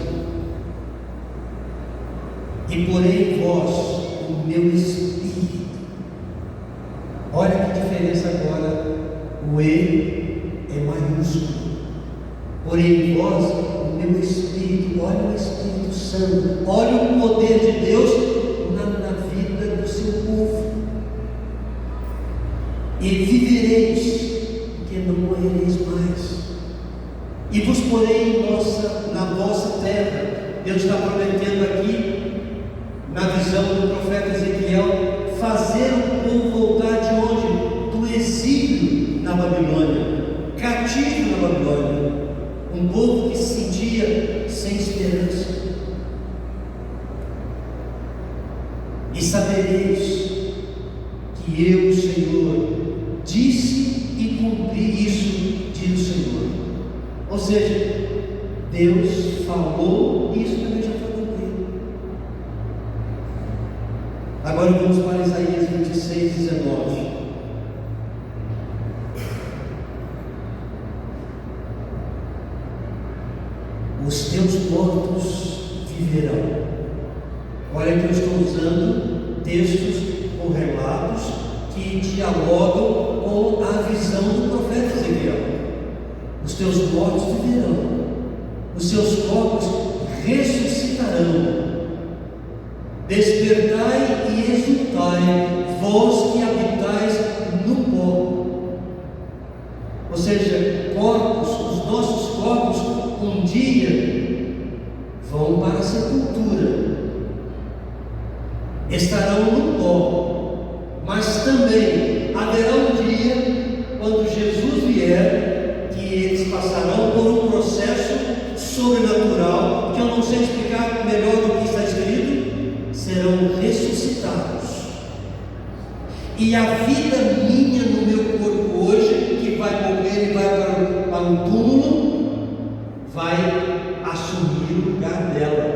e porém em vós o meu Espírito. Olha que diferença agora, o E é maiúsculo. Porém em vós o meu Espírito. Olha o Espírito Santo, olha o poder de Deus na vida do seu povo. E vivereis, porque não morrereis mais, e vos porei na vossa terra. Deus está prometendo aqui, na visão do profeta Ezequiel, fazer o povo voltar de onde? Do exílio na Babilônia, cativo na Babilônia, um povo que se sentia sem esperança. E sabereis que eu, Senhor, disse e cumprir isso, diz o Senhor. Ou seja, Deus falou, isso também já foi cumprido. Agora vamos para Isaías 26, 19. Os teus mortos viverão. Olha que eu estou usando textos ou relatos que dialogam com a visão do profeta Ezequiel. Os teus mortos viverão, os seus corpos ressuscitarão. Despertai e exultai, vós que habitais no pó. Ou seja, corpos, os nossos corpos, um dia vão para a sepultura, estarão no pó, mas também haverá um dia, quando Jesus vier, que eles passarão por um processo sobrenatural, que eu não sei explicar melhor do que está escrito, serão ressuscitados. E a vida minha no meu corpo hoje, que vai morrer e vai para um túmulo, vai assumir o lugar dela,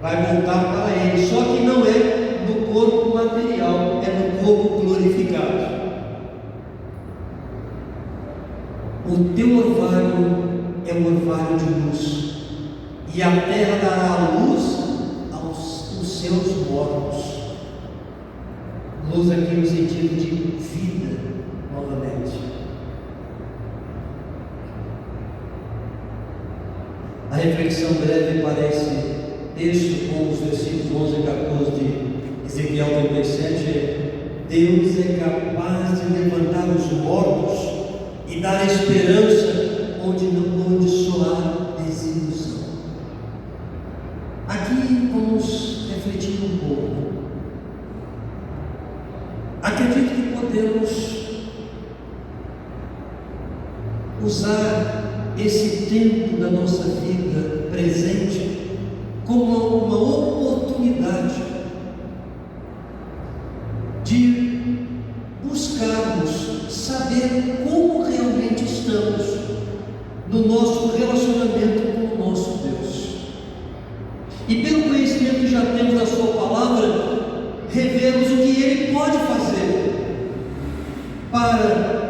vai voltar para ele, só que não é no corpo material, é no corpo glorificado. O teu orvalho é um orvalho de luz, e a terra dará a luz aos seus mortos. Luz aqui no sentido de vida, novamente. A reflexão breve parece texto com os versículos 11 e 14 de Ezequiel 37. Deus é capaz de levantar os mortos e dar esperança onde soar desilusão. Aqui vamos refletir um pouco. Acredito que podemos usar esse tempo da nossa vida presente como uma oportunidade de buscarmos saber como realmente estamos no nosso relacionamento com o nosso Deus. E pelo conhecimento que já temos da Sua palavra, revermos o que Ele pode fazer para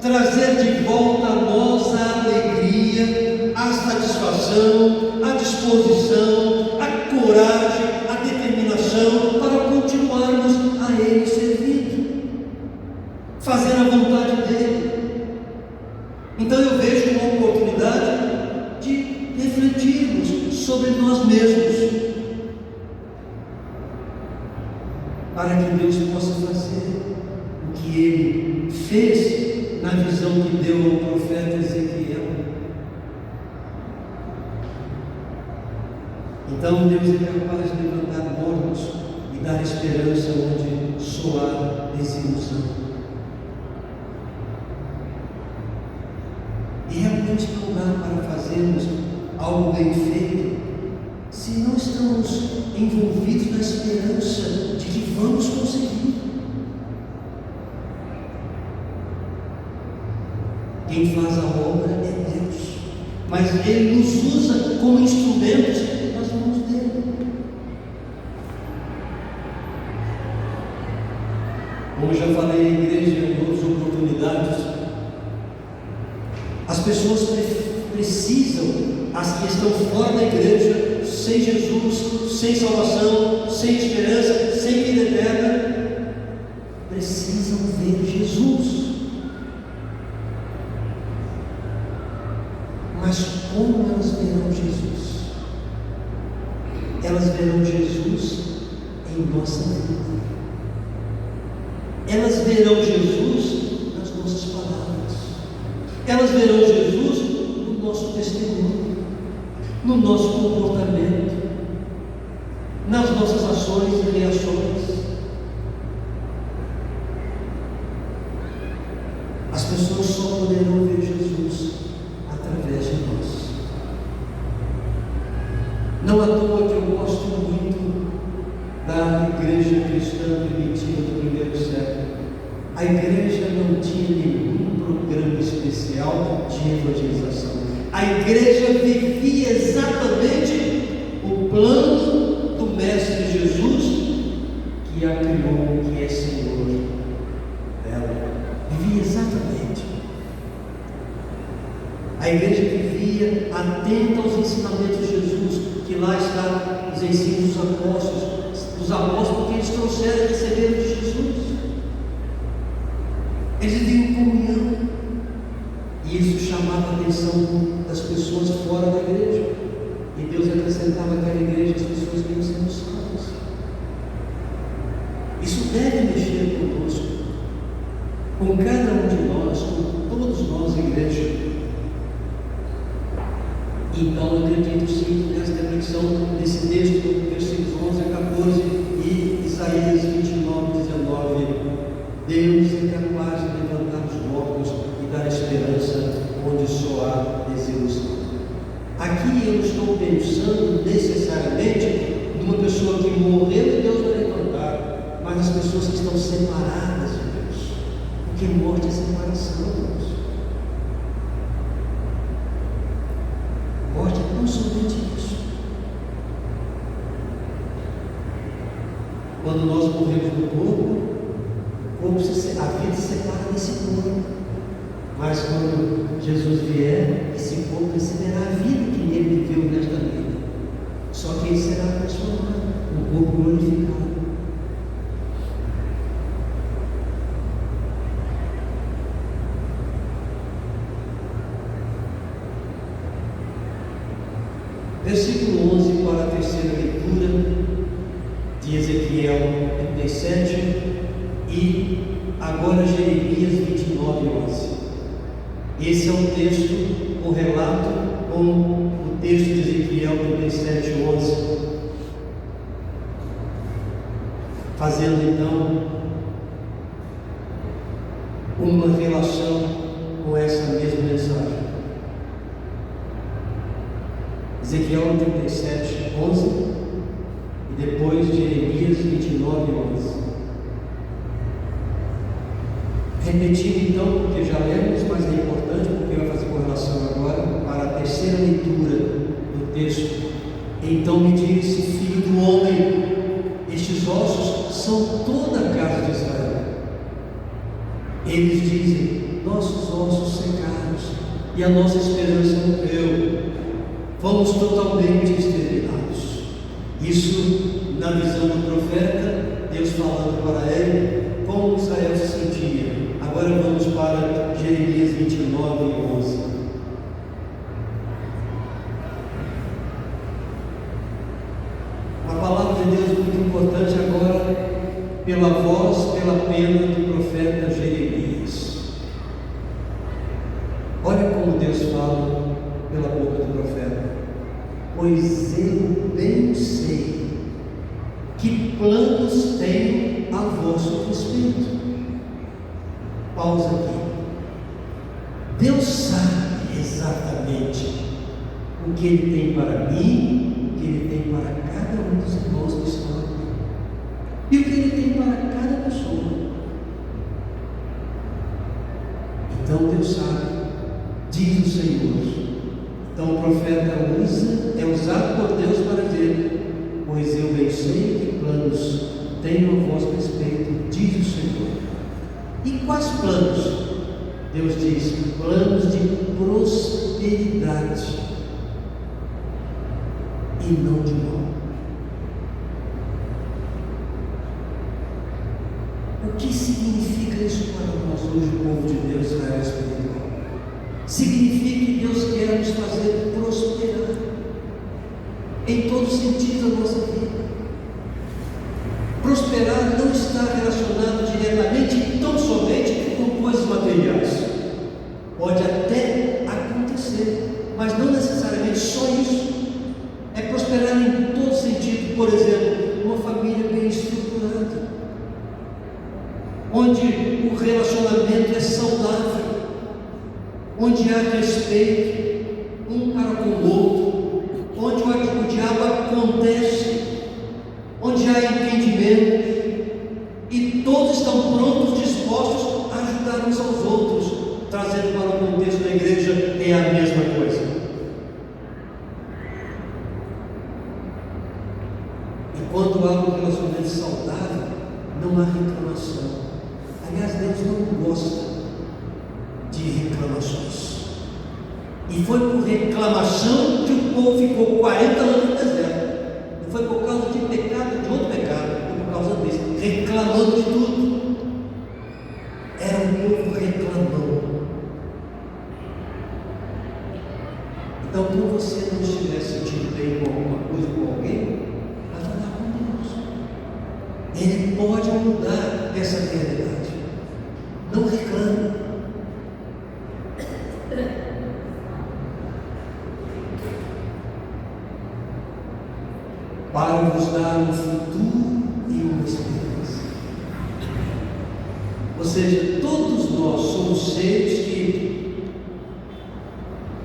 trazer de volta a nós a alegria, a satisfação, a disposição, a coragem, a determinação para continuarmos a Ele servindo, fazer a vontade dEle. Então eu vejo uma oportunidade de refletirmos sobre nós mesmos, para que Deus possa fazer o que Ele fez na visão que deu ao profeta Ezequiel. Então Deus é capaz de levantar mortos e dar esperança onde soar desilusão. E realmente não dá para fazermos algo bem feito se não estamos envolvidos na esperança de que vamos conseguir. Quem faz a obra é Deus, mas Ele nos usa como instrumentos nas mãos dEle. Como já falei à igreja em outras oportunidades, as pessoas precisam, as que estão fora da igreja, sem Jesus, sem salvação, sem esperança, sem vida eterna, precisam ver Jesus. Mas como elas verão Jesus? Elas verão Jesus em nossa vida. Elas verão Jesus nas nossas palavras. Elas verão Jesus no nosso testemunho, no nosso comportamento, nas nossas ações e reações. As pessoas só poderão ver Jesus através de nós. Não à toa que eu gosto muito da igreja cristã primitiva do primeiro século. A igreja não tinha nenhum programa especial de evangelização. A igreja vivia exatamente o plano do Mestre Jesus, que a criou, que é Senhor dela. Vivia exatamente. A igreja vivia atenta aos ensinamentos de Jesus, que lá está os ensinos dos apóstolos, porque eles trouxeram e receberam de Jesus. Eles viviam em comunhão, e isso chamava a atenção das pessoas fora da igreja, e Deus acrescentava àquela igreja as pessoas que iam sendo salvas. Isso deve mexer conosco, com cada um de nós, com todos nós, igreja. Então, eu acredito sim nesta reflexão desse texto, versículos 11 a 14 e Isaías 29, 19. Deus é capaz de levantar os mortos e dar esperança onde só há desilusão. Aqui eu estou pensando necessariamente numa pessoa que morreu e Deus vai levantar, mas as pessoas que estão separadas de Deus, porque morte é separação, Deus. Morte é tão somente isso. Quando nós morremos no corpo, a vida se separa desse corpo. Mas quando Jesus vier, esse corpo receberá a vida que ele viveu nesta vida. Só que ele será transformado, um corpo glorificado. Versículo 11 para a terceira leitura de Ezequiel 37 e agora Jeremias 29, 11. Esse é um texto, um relato com o texto de Ezequiel 37, 11. Fazendo então uma relação com essa mesma mensagem. Ezequiel 37, 11 e depois Jeremias 29, 11. Repetindo então, porque já lemos, mas é importante porque vai fazer correlação agora para a terceira leitura do texto. Então me disse, filho do homem, estes ossos são toda a casa de Israel. Eles dizem, nossos ossos secados e a nossa esperança morreu. Fomos totalmente exterminados. Isso, na visão do profeta, Deus falando para ele, como Israel se sentia. Agora vamos para Jeremias 29, 11. A palavra de Deus é muito importante agora, pela voz, pela pena do profeta Jeremias. Olha como Deus fala pela boca do profeta. Pois eu bem sei que planos tenho a vosso respeito. Pausa aqui. Deus sabe exatamente o que Ele tem para mim, o que Ele tem para cada um dos irmãos que estão aqui, e o que Ele tem para cada pessoa. Então Deus sabe, diz o Senhor. Então o profeta é usado por Deus para dizer, pois eu bem sei que planos tenho a vosso respeito, diz o Senhor. E quais planos? Deus diz, planos de prosperidade e não de mal. O que significa isso para nós hoje, o povo de Deus, Israel espiritual? Significa que Deus quer nos fazer prosperar em todos os sentidos da nossa vida. Prosperar não está relacionado diretamente, tão somente com coisas materiais. Pode até acontecer, mas não necessariamente só isso. É prosperar em todo sentido. Por exemplo, uma família bem estruturada, onde o relacionamento é saudável, onde há respeito um para com o outro, onde o diabo acontece, onde há entendimento e todos estão prontos, dispostos a ajudar uns aos outros. trazendo para o contexto da igreja, é a mesma coisa. Enquanto há um relacionamento saudável, não há reclamação. Aliás, Deus não gosta de reclamações. E foi por reclamação que o povo ficou 40 anos no deserto. Não foi por causa de pecado, de outro pecado, foi por causa desse, reclamando de tudo. Era um povo reclamando. Então, por você não estiver sentindo bem com alguma coisa, com alguém, vai falar com Deus. Ele pode mudar essa realidade. Não reclame. Para vos dar um futuro e uma esperança. Ou seja, todos nós somos seres que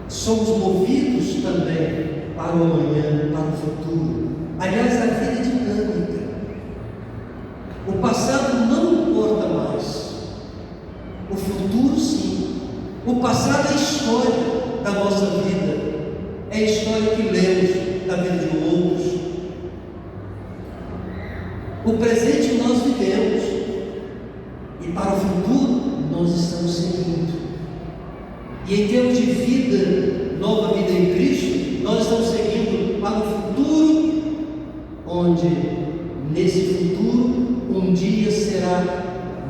somos movidos também para o amanhã, para o futuro. Aliás, a vida é dinâmica. O passado não importa mais. O futuro, sim. O passado é a história da nossa vida. É a história que lemos da vida de outros. O presente nós vivemos, e para o futuro nós estamos seguindo. E em termos de vida, nova vida em Cristo, nós estamos seguindo para o futuro, onde nesse futuro um dia será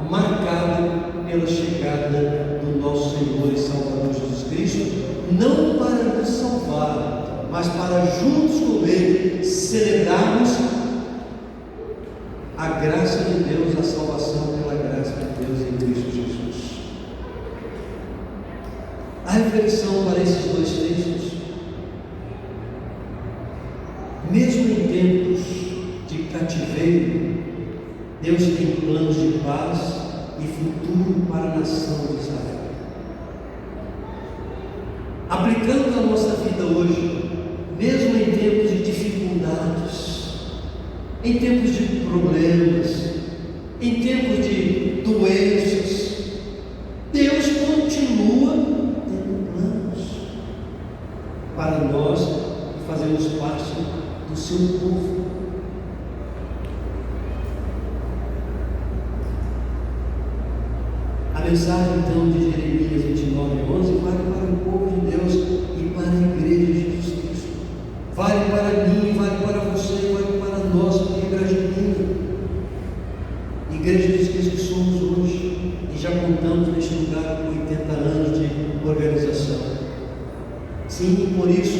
marcado pela chegada do nosso Senhor e Salvador Jesus Cristo, não para nos salvar, mas para juntos com Ele celebrarmos a graça de Deus, a salvação pela graça de Deus em Cristo Jesus. A reflexão para esses dois textos: mesmo em tempos de cativeiro, Deus tem planos de paz e futuro para a nação de Israel. Aplicando a nossa vida hoje, mesmo em tempos de dificuldades, em tempos de problemas, em tempos de doenças, Deus continua tendo planos para nós que fazemos parte do seu povo. A mensagem então de Jeremias 29:11 vale para o povo de Deus e para a igreja de Jesus Cristo. Vale para mim, vale para você, vale para nós, igreja linda. Igreja de Jesus Cristo que somos hoje, e já contamos neste lugar com 80 anos de organização. Sim, por isso,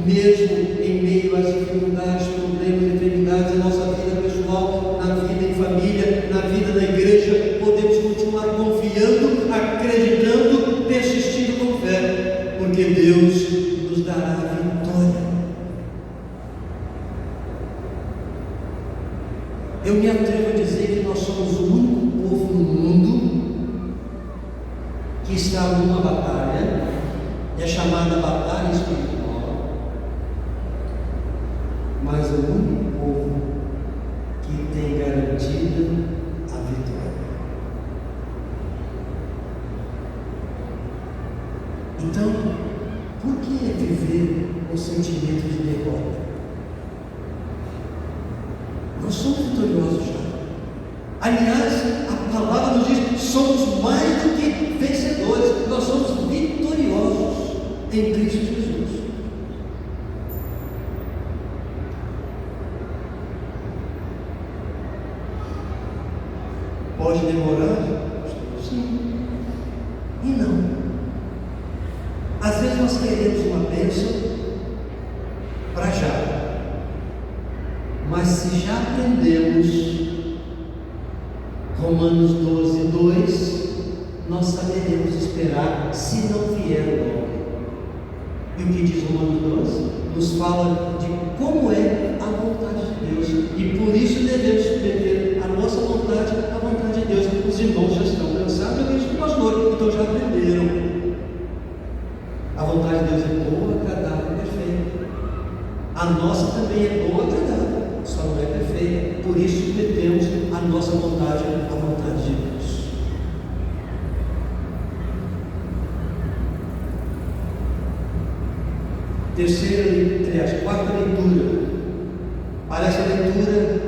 mesmo em meio às dificuldades, problemas, enfermidades da nossa vida pessoal, na vida em família, na vida da igreja, podemos continuar confiando, acreditando, persistindo com fé, porque Deus nos dará a vitória. Eu me atrevo a dizer que nós somos o único povo no mundo que está numa batalha, é chamada batalha espiritual, mas é o único povo que tem garantida a vitória. Então, por que viver com sentimento de derrota? Nós somos vitoriosos já. Aliás, a palavra nos diz: somos mais do que vencedores. Nós somos vitoriosos em Cristo Jesus. Pode demorar? Sim. E não. Às vezes nós queremos uma bênção para já. Mas se já aprendemos Romanos 12:2, nós saberemos esperar se não vier logo. E o que diz Romanos 12? Nos fala de como é a vontade de Deus. E por isso devemos submeter a nossa vontade à vontade de Deus. Os irmãos já estão cansados, eu vejo que o pastor, então já aprenderam. A vontade de Deus é boa, agradável e perfeita. A nossa também é boa e agradável, só não é perfeita. Por isso submetemos a nossa vontade à vontade de Deus. quarta leitura. Para essa leitura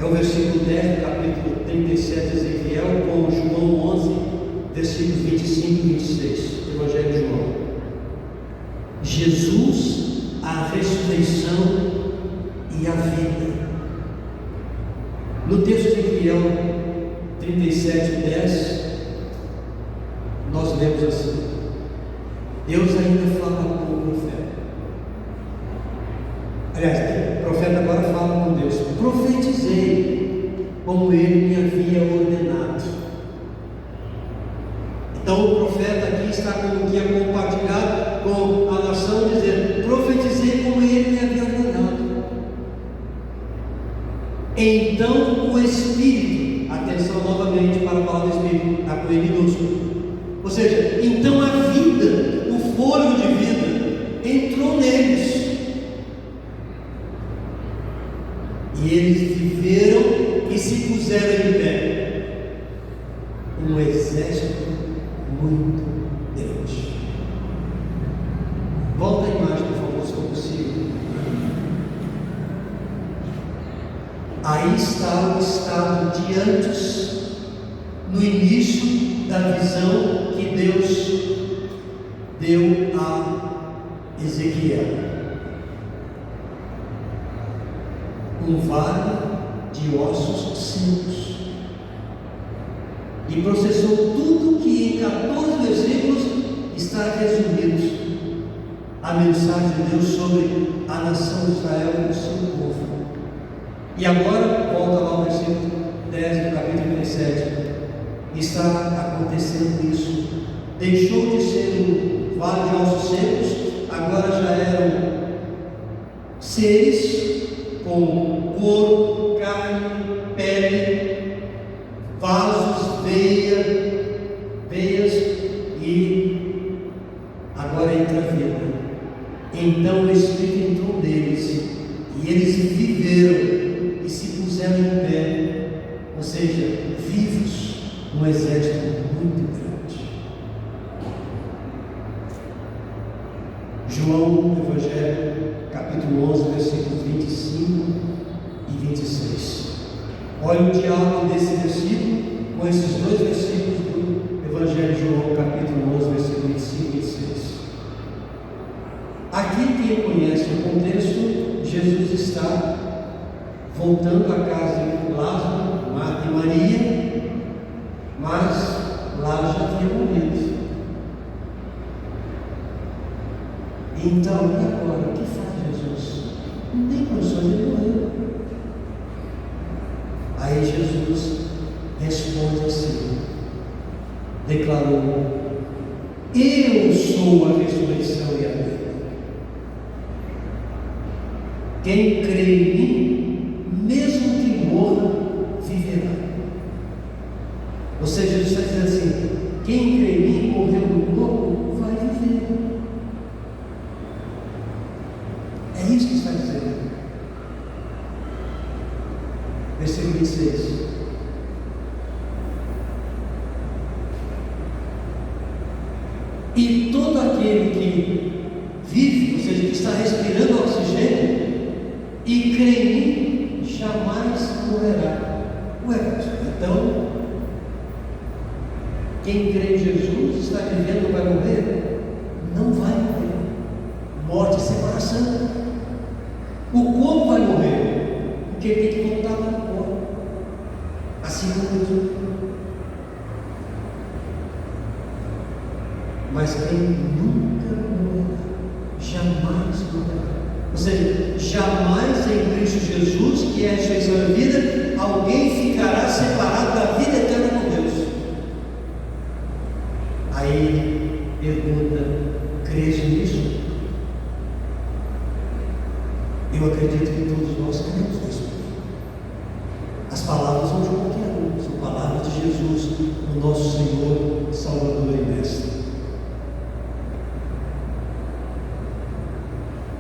é o versículo 10 do capítulo 37 de Ezequiel com João 11, versículos 25 e 26, do Evangelho de João. Jesus, a ressurreição e a vida. No texto de Ezequiel 37, 10, nós lemos assim: Deus ainda fala com o profeta. Aliás, o profeta agora fala com Deus. Profetizei como ele me havia ordenado. Então o profeta aqui está como que a compartilhar com a nação, dizendo: profetizei como ele me havia ordenado. Então o Espírito, atenção novamente para a palavra Espírito, está com ele minúsculo. Ou seja, então a vida, o fôlego de vida, entrou neles. E eles viveram e se puseram em pé. Um exército muito grande. Volta a imagem, por favor, se for possível. Aí está o estado de antes, no início da visão que Deus deu a Ezequiel. Um vale de ossos secos. E processou tudo que em 14 versículos está resumido. A mensagem de Deus sobre a nação de Israel e o seu povo. E agora, volta lá ao versículo 10 do capítulo 37. Está acontecendo isso. Deixou de ser um vale de ossos secos, agora já eram seres com couro, carne, pele, vasos, veias e agora entra a vida. Então o Espírito entrou neles e eles viveram e se puseram em pé, ou seja, vivos, um exército muito grande. João, Evangelho, capítulo 11, versículos 25 e 26. Olha o diálogo desse versículo com esses dois versículos do Evangelho de João, capítulo 11, versículos 25 e 26. Aqui, quem conhece o contexto, Jesus está voltando à casa de Lázaro, Marta e Maria, mas Lázaro já tinha morrido. Então, e agora? O que faz Jesus? Não tem condições de morrer. Aí Jesus responde assim, declarou: eu sou a ressurreição e a vida. Quem crê em mim, mesmo que morra, viverá. Ou seja, Jesus está dizendo assim: quem crê em mim, morreu no corpo, vai viver. É isso que está dizendo. Versículo 26. E todo aquele que vive, ou seja, que está respirando oxigênio e crê em mim, jamais morrerá. Ué, então, quem crê em Jesus, está vivendo, vai morrer? Não vai morrer. Morte e separação. O corpo vai morrer, porque tem que voltar para o corpo. Assim como Deus. Mas quem nunca morrerá, jamais morrerá. Ou seja, jamais em Cristo Jesus, que é a ressurreição da vida, alguém ficará separado da vida eterna com Deus. Aí pergunta: crês nisso? Eu acredito que todos nós cremos nisso. As palavras não de qualquer um, são palavras de Jesus, o nosso Senhor, Salvador e Mestre.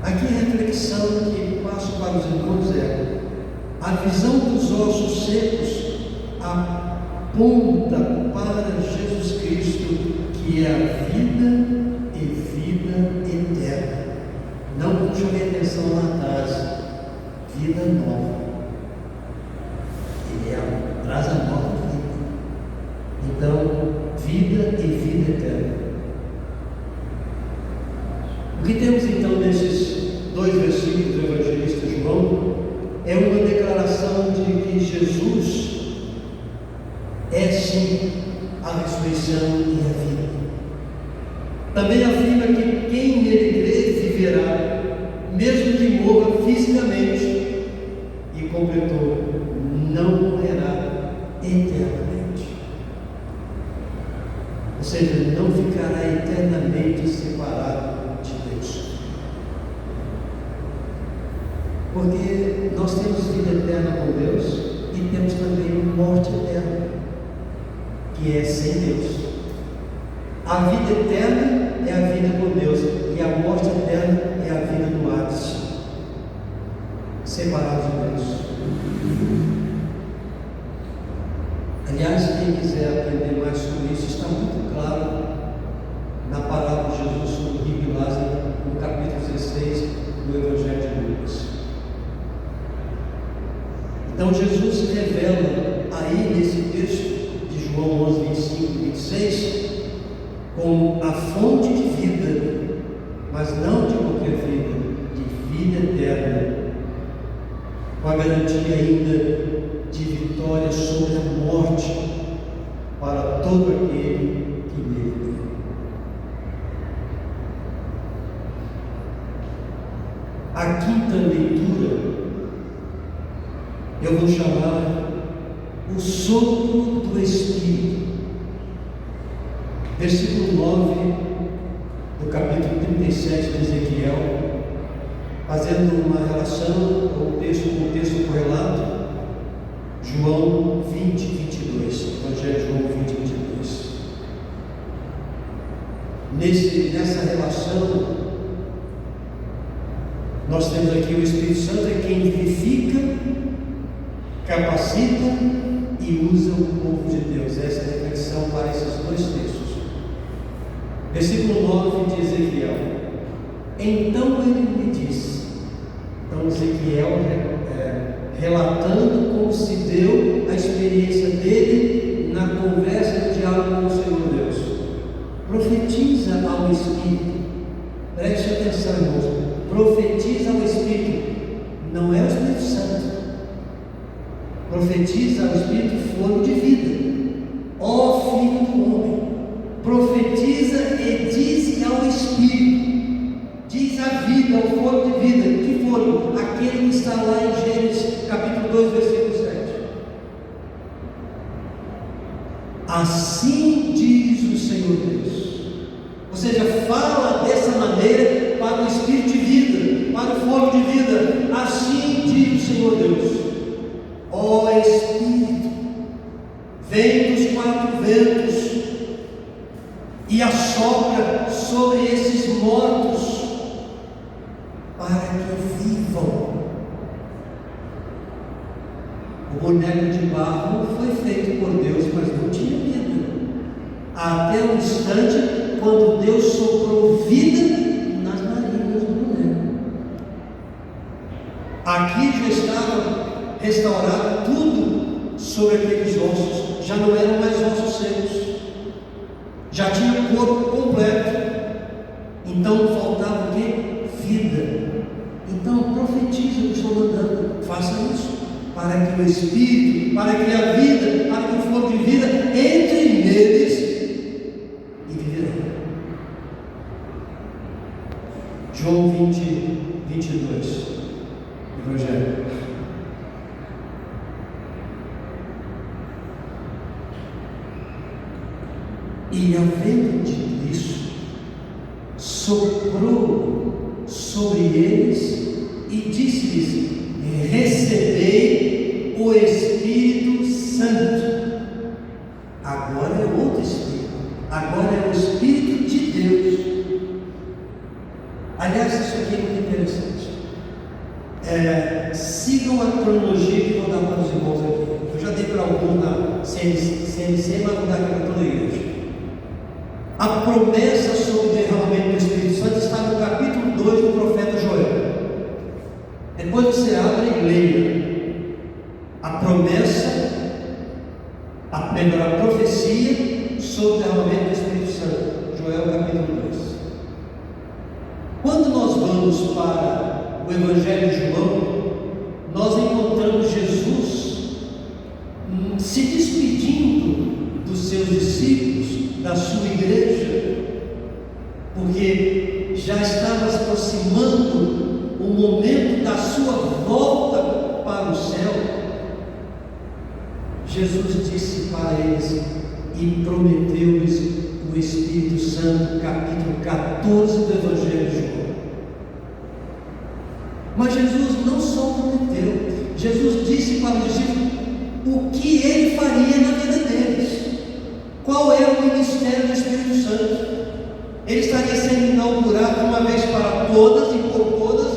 Aqui a reflexão que passo para os irmãos é: a visão dos ossos secos aponta para Jesus Cristo, que é a vida e vida eterna. eu chamei atenção lá atrás. Vida nova. Ele traz a nova vida. Então, vida e vida eterna. O que temos então nesses 2 versículos do evangelista João é uma declaração de que Jesus é sim a ressurreição e a vida. Também afirma que quem nele crê viverá, mesmo que morra fisicamente, e completou, não morrerá eternamente. Ou seja, não ficará eternamente separado de Deus. Porque nós temos vida eterna com Deus e temos também morte eterna, que é sem Deus. A vida eterna é a vida com Deus e a morte eterna é a vida no Hades, separados de Deus. Aliás, quem quiser aprender mais sobre isso, está muito claro na parábola de Jesus sobre o rico e Lázaro, no capítulo 16 do Evangelho de Lucas. Então Jesus revela aí nesse texto de João 11, 25 e 26, como a fonte de vida, mas não de qualquer vida, de vida eterna, com a garantia ainda de vitória sobre a morte para todo aquele que nele crê. A quinta leitura eu vou chamar o sopro do Espírito. Versículo 9 do capítulo 37 de Ezequiel, fazendo uma relação com o texto correlato, João 20, 22, Evangelho de João 20, 22. Nessa relação, nós temos aqui o Espírito Santo é quem vivifica, capacita e usa o povo de Deus. Essa é a reflexão para esses 2 textos. Versículo 9 de Ezequiel. Então ele me disse. Então Ezequiel relatando como se deu a experiência dele na conversa, no diálogo com o Senhor Deus. Profetiza ao Espírito. Preste atenção, irmãos. Profetiza ao Espírito. Não é o Espírito Santo. Profetiza ao Espírito fogo de vida. Ó Filho do homem, profetiza e diz ao Espírito, diz a vida, ao fogo de vida. Que fogo? Aquele que está lá em Gênesis capítulo 2, versículo 7. Assim diz o Senhor Deus. Ou seja, fala dessa maneira para o Espírito de vida, para o fogo de vida. Assim diz o Senhor Deus. Ó Espírito, vem dos 4 ventos e assopra sobre esses mortos para que vivam. O boneco de barro foi feito por Deus, mas não tinha vida, até o instante quando Deus soprou vida nas narinas do boneco. Aqui já estava restaurado tudo sobre aqueles ossos, já não eram mais ossos secos, já tinha o corpo completo. Então faltava o quê? Vida. Então profetiza o que estou mandando, faça isso, para que o Espírito, para que a vida, para que o fogo de vida entre neles e viverão. João 20, 22, Evangelho. E havendo dito isso, soprou sobre eles e disse-lhes: recebei o Espírito Santo. Agora é outro Espírito, agora é o Espírito de Deus. Aliás, isso aqui é muito interessante. Sigam a cronologia que vou dar para os irmãos aqui. Eu já dei para alguns na CNC, mas vou dar aqui para toda a igreja. A promessa sobre o derramamento do Espírito Santo está no capítulo 2 do profeta Joel. a profecia sobre o derramamento do Espírito Santo, Joel capítulo 2. Quando nós vamos para o Evangelho de João, nós encontramos Jesus se despedindo dos seus discípulos, da sua igreja, porque já estava se aproximando o momento da sua volta para o céu. Jesus disse para eles e prometeu-lhes o Espírito Santo, capítulo 14 do Evangelho de João. Mas Jesus não só prometeu, Jesus disse para os discípulos o que ele faria na vida deles, qual era o ministério do Espírito Santo. Ele estaria sendo inaugurado uma vez para todas e por todas,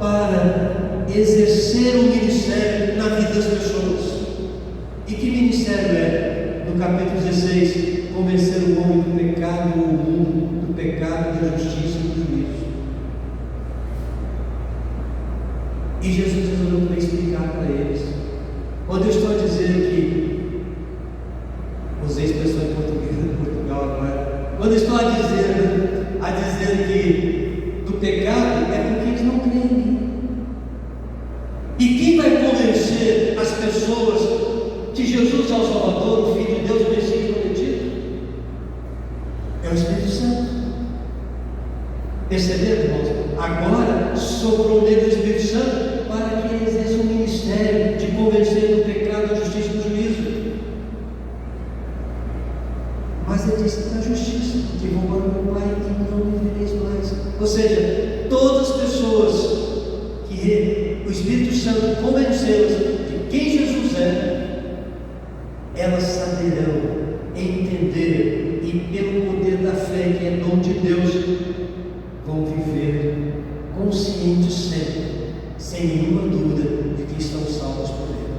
para exercer o ministério na vida das pessoas. E que ministério é? No capítulo 16, convencer o homem do pecado, o mundo, do pecado, da justiça e do juízo. E Jesus resolveu explicar para eles. Quando eu estou a dizer que, usei expressão em português de Portugal agora, quando eu estou a dizer que do pecado é porque eles não creem em mim. E quem vai convencer as pessoas que Jesus é o Salvador, o Filho de Deus, o Messias prometido? É o Espírito Santo. Perceberam, irmãos? Agora soprou nele o Espírito Santo para que ele exerça um ministério de convencer do pecado, da justiça e do juízo. Mas ele disse da justiça, que vou para o meu Pai e não me vereis mais. Ou seja, todas as pessoas que o Espírito Santo convenceu-as de quem Jesus é, elas saberão entender e pelo poder da fé, que é dom de Deus, vão viver conscientes sempre, sem nenhuma dúvida de que estão salvos por Ele.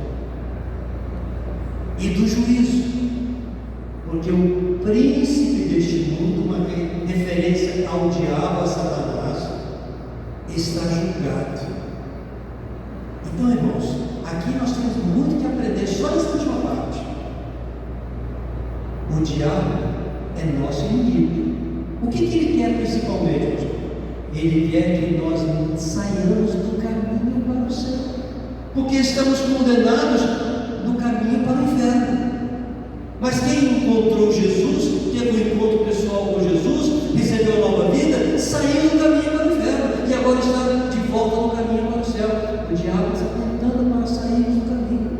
E do juízo, porque o príncipe deste mundo, uma referência ao diabo, a Satanás, está julgado. Então, irmãos, aqui nós temos muito que aprender só nessa última parte. O diabo é nosso inimigo. O que ele quer principalmente, pastor? Ele quer que nós saiamos do caminho para o céu, porque estamos condenados no caminho para o inferno. Mas quem encontrou Jesus, teve um encontro pessoal com Jesus, recebeu a nova vida, saiu do caminho para o inferno e agora está de volta no caminho para o céu. O diabo está tentando para sairmos do caminho.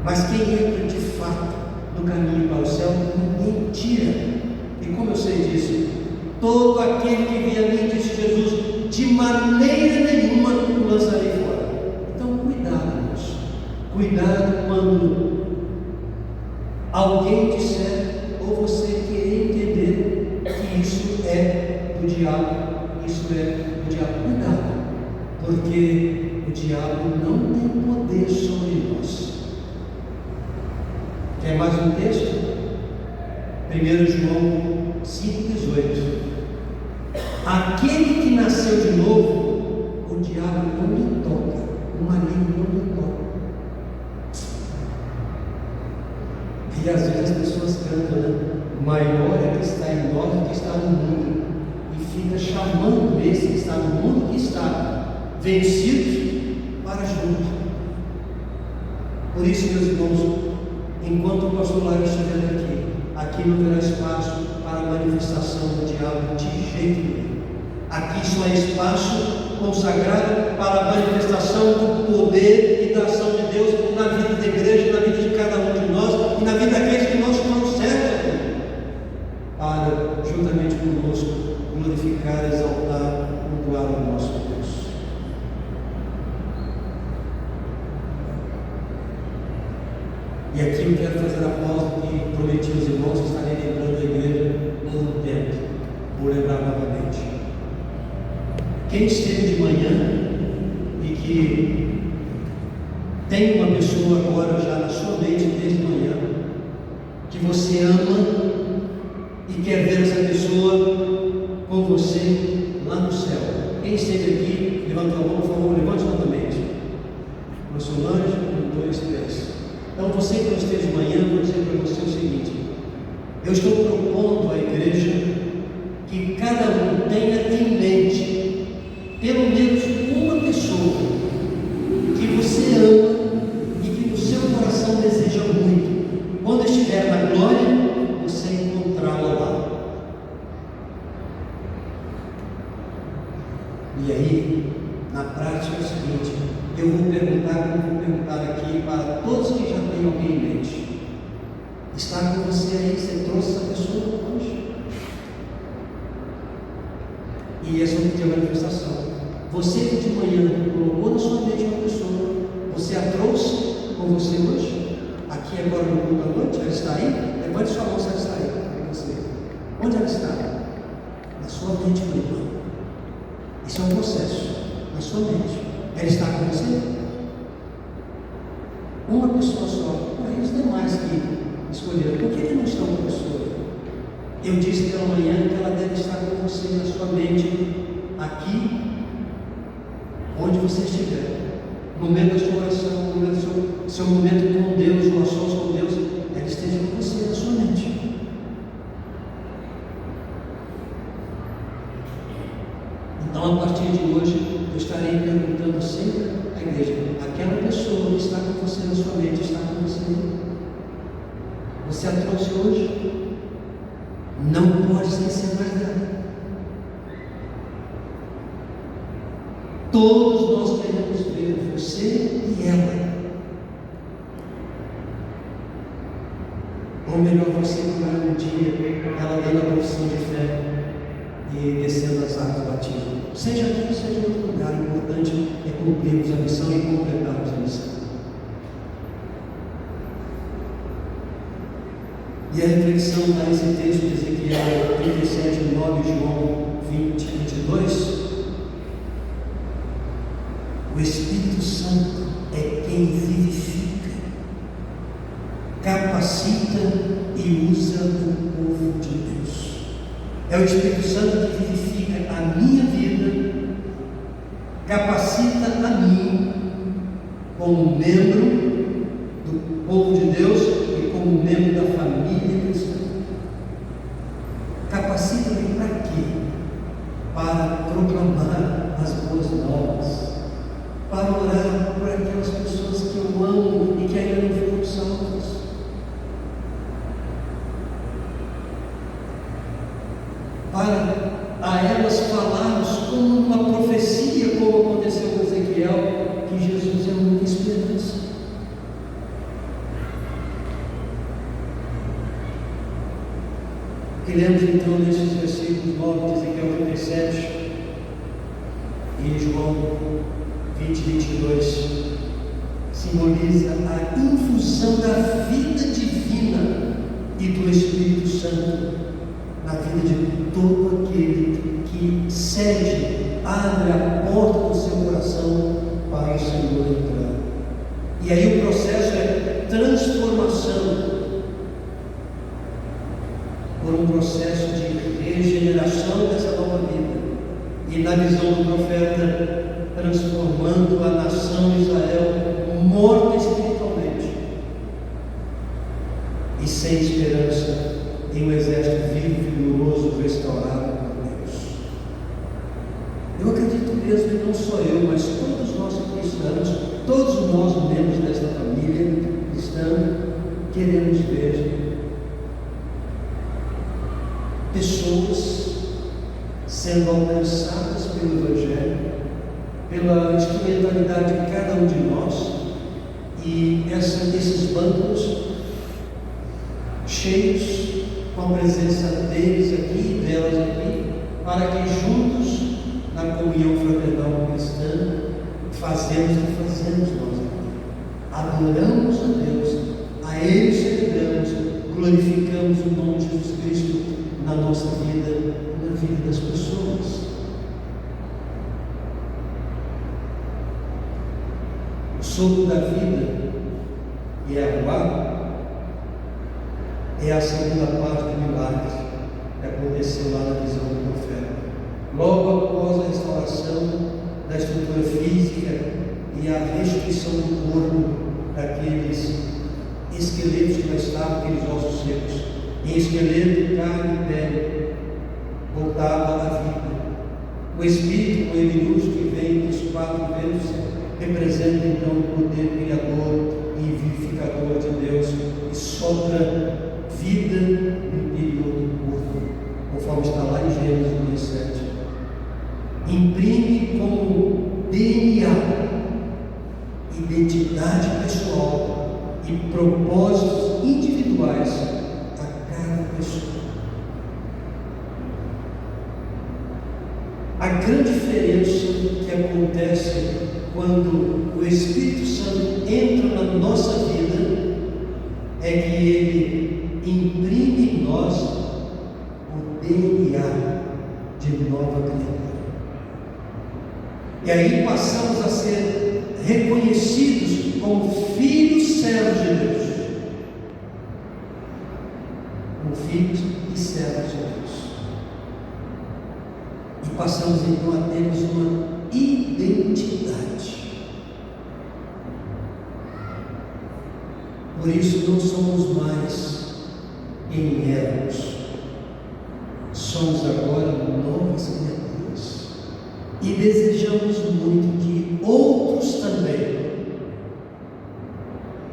Mas quem entra de fato no caminho para o céu, ninguém tira. E como eu sei disso? Todo aquele que vier a mim, disse Jesus, de maneira nenhuma o lançarei fora. Então cuidado, irmãos. Cuidado quando alguém disser, ou você querer entender que isso é do diabo, isso é do diabo. Cuidado, porque o diabo não tem poder sobre nós. Quer mais um texto? 1 João 5,18. Aquele que nasceu de novo, o diabo não lhe toca, o maligno não lhe toca. E às vezes as pessoas cantam, né? Maior é que está em nós do que está no mundo. E fica chamando esse que está no mundo que está vencido para junto. Por isso, meus irmãos, enquanto o pastor Laís estiver aqui não terá espaço para a manifestação do diabo de jeito nenhum. Aqui só é espaço consagrado para a manifestação do poder e da ação de Deus na vida da igreja, na vida de cada um de nós e na vida daqueles que nós trouxemos aqui, para, juntamente conosco, glorificar, exaltar, cultuar o nosso Deus. E aqui eu quero fazer a pausa que prometi aos irmãos que estarei lembrando a igreja por um tempo. Vou lembrar novamente. Quem esteve de manhã e que tem uma pessoa agora já na sua mente desde manhã, que você ama e quer ver essa pessoa com você lá no céu. Quem esteve aqui, levanta a mão, por favor, levante novamente. Solange, 1, 2, 3. Então você que não esteja de manhã, eu vou dizer para você o seguinte: eu estou propondo à igreja que cada um tenha em mente pelo menos uma pessoa que você ama e que no seu coração deseja muito. Quando estiver na glória, você encontrá-la lá. E aí, na prática é o seguinte: eu vou perguntar aqui para todos que já têm alguém em mente. Está com você aí? Você trouxe essa pessoa hoje? E essa é a manifestação. Você que de manhã colocou na sua mente uma pessoa, você a trouxe com você hoje? Aqui agora no culto da noite? Ela está aí? Levante sua mão se ela está aí com você. Onde ela está? Na sua mente, meu irmão. Isso é um processo. Na sua mente. Ela está com você? Uma pessoa só. Mas os demais que escolheram, por que não estão com a pessoa? Eu disse pela manhã que ela deve estar com você na sua mente, aqui, onde você estiver. No momento da sua oração, no momento do seu momento com Deus, ou ações com Deus, ela esteja com você na sua mente. Então, a partir de hoje, eu estarei perguntando sempre à igreja: aquela pessoa que está com você na sua mente, está com você? Você a trouxe hoje? Não pode esquecer mais dela. Todos nós queremos ver você e ela. Ou melhor, você lembrar um dia ela dando a profissão de fé e descendo as águas batismo. Seja aqui, seja em outro lugar, o importante é cumprirmos a missão e completarmos a missão. E a reflexão está nesse texto de Ezequiel 37, 9, João 20, 22. O Espírito Santo é quem vivifica, capacita e usa o povo de Deus. É o Espírito Santo que vivifica a minha vida, capacita a mim como membro do povo de Deus e como membro da família cristã. Capacita-me para quê? Para proclamar as boas novas, para orar por aquelas pessoas que eu amo e que ainda não foram salvas, para a elas falarmos como uma profecia, como aconteceu com Ezequiel, que Jesus é a única esperança. Que lemos então nesses versículos 9 de Ezequiel 37 e João 20, 22, simboliza a infusão da vida divina e do Espírito Santo na vida de todo aquele que cede, abre a porta do seu coração para o Senhor entrar. E aí o processo é transformação por um processo de regeneração dessa nova vida. E na visão do profeta, transformando a nação de Israel morta espiritualmente e sem esperança em um exército vivo, vigoroso, restaurado por Deus. Eu acredito mesmo que não só eu, mas todos nós cristãos, todos nós membros desta família cristã, queremos ver pessoas sendo alcançadas pelo Evangelho, pela instrumentalidade de cada um de nós, e esses bancos cheios com a presença deles aqui e delas aqui, para que juntos, na comunhão fraternal cristã, fazemos o que fazemos nós aqui. Adoramos a Deus, a Ele celebramos, glorificamos o nome de Jesus Cristo na nossa vida, na vida das pessoas. O sopro da vida e a rua é a segunda parte do milagre que aconteceu lá na visão do profeta. Logo após a restauração da estrutura física e a restituição do corpo daqueles em esqueletos que lá estavam aqueles ossos secos, em esqueleto, carne e pele, voltava à vida. O Espírito, com ele luz que vem dos 4 ventos, representa então o poder criador e vivificador de Deus e sopra vida no interior do corpo, conforme está lá em Gênesis 2:7. Imprime como DNA identidade pessoal e propósitos individuais a cada pessoa. A grande diferença que acontece quando o Espírito Santo entra na nossa vida é que ele imprime em nós o DNA de nova criatura. E aí passamos a ser reconhecidos como filhos servos de Deus. Como filhos e servos de Deus. E passamos então a termos uma identidade. Por isso não somos mais quem éramos. Somos agora novas criaturas. E desejamos muito que outros também,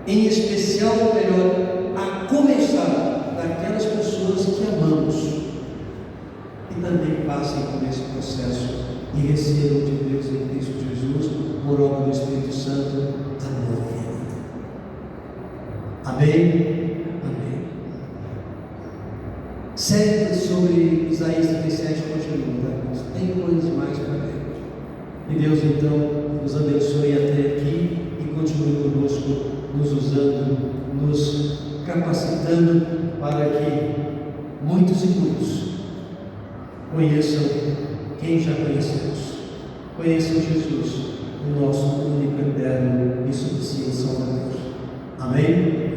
em especial, ou melhor, a começar daquelas pessoas que amamos, e também passem por esse processo e recebam de Deus em Cristo Jesus, por obra do Espírito Santo, a nova vida. Amém? Amém. Série sobre Isaías 37 continua, tá? Tem coisas mais para ver. Que Deus então nos abençoe até aqui e continue conosco, nos usando, nos capacitando para que muitos e muitos conheçam quem já conhecemos, conheçam Jesus, o nosso único, eterno e suficiente Salvador. Amém?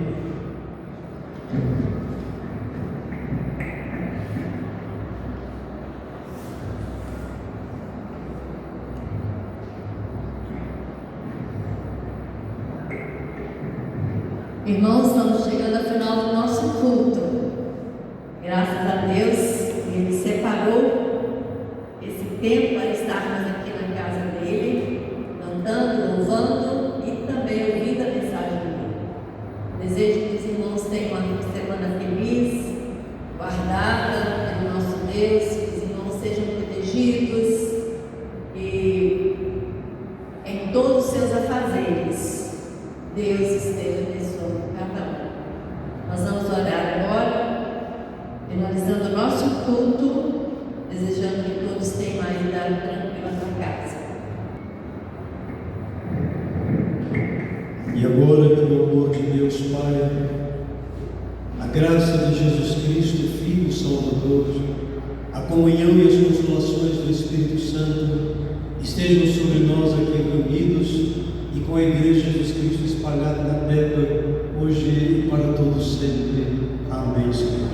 Irmãos, estamos chegando ao final do nosso culto. Graças a Deus, Ele separou esse tempo para estarmos aqui na casa dele, cantando, louvando e também ouvindo a mensagem dele. Desejo que os irmãos tenham uma semana feliz, guardada pelo nosso Deus, que os irmãos sejam protegidos e em todos os seus afazeres Deus esteja abençoando cada um. Nós vamos orar agora, finalizando o nosso culto, desejando que todos tenham uma ida tranquila para casa. E agora, pelo amor de Deus Pai, a graça de Jesus Cristo, Filho Salvador, a comunhão e as consolações do Espírito Santo estejam sobre nós aqui reunidos e com a Igreja de Jesus Cristo espalhada na terra, hoje e para todos sempre. Amém, Senhor.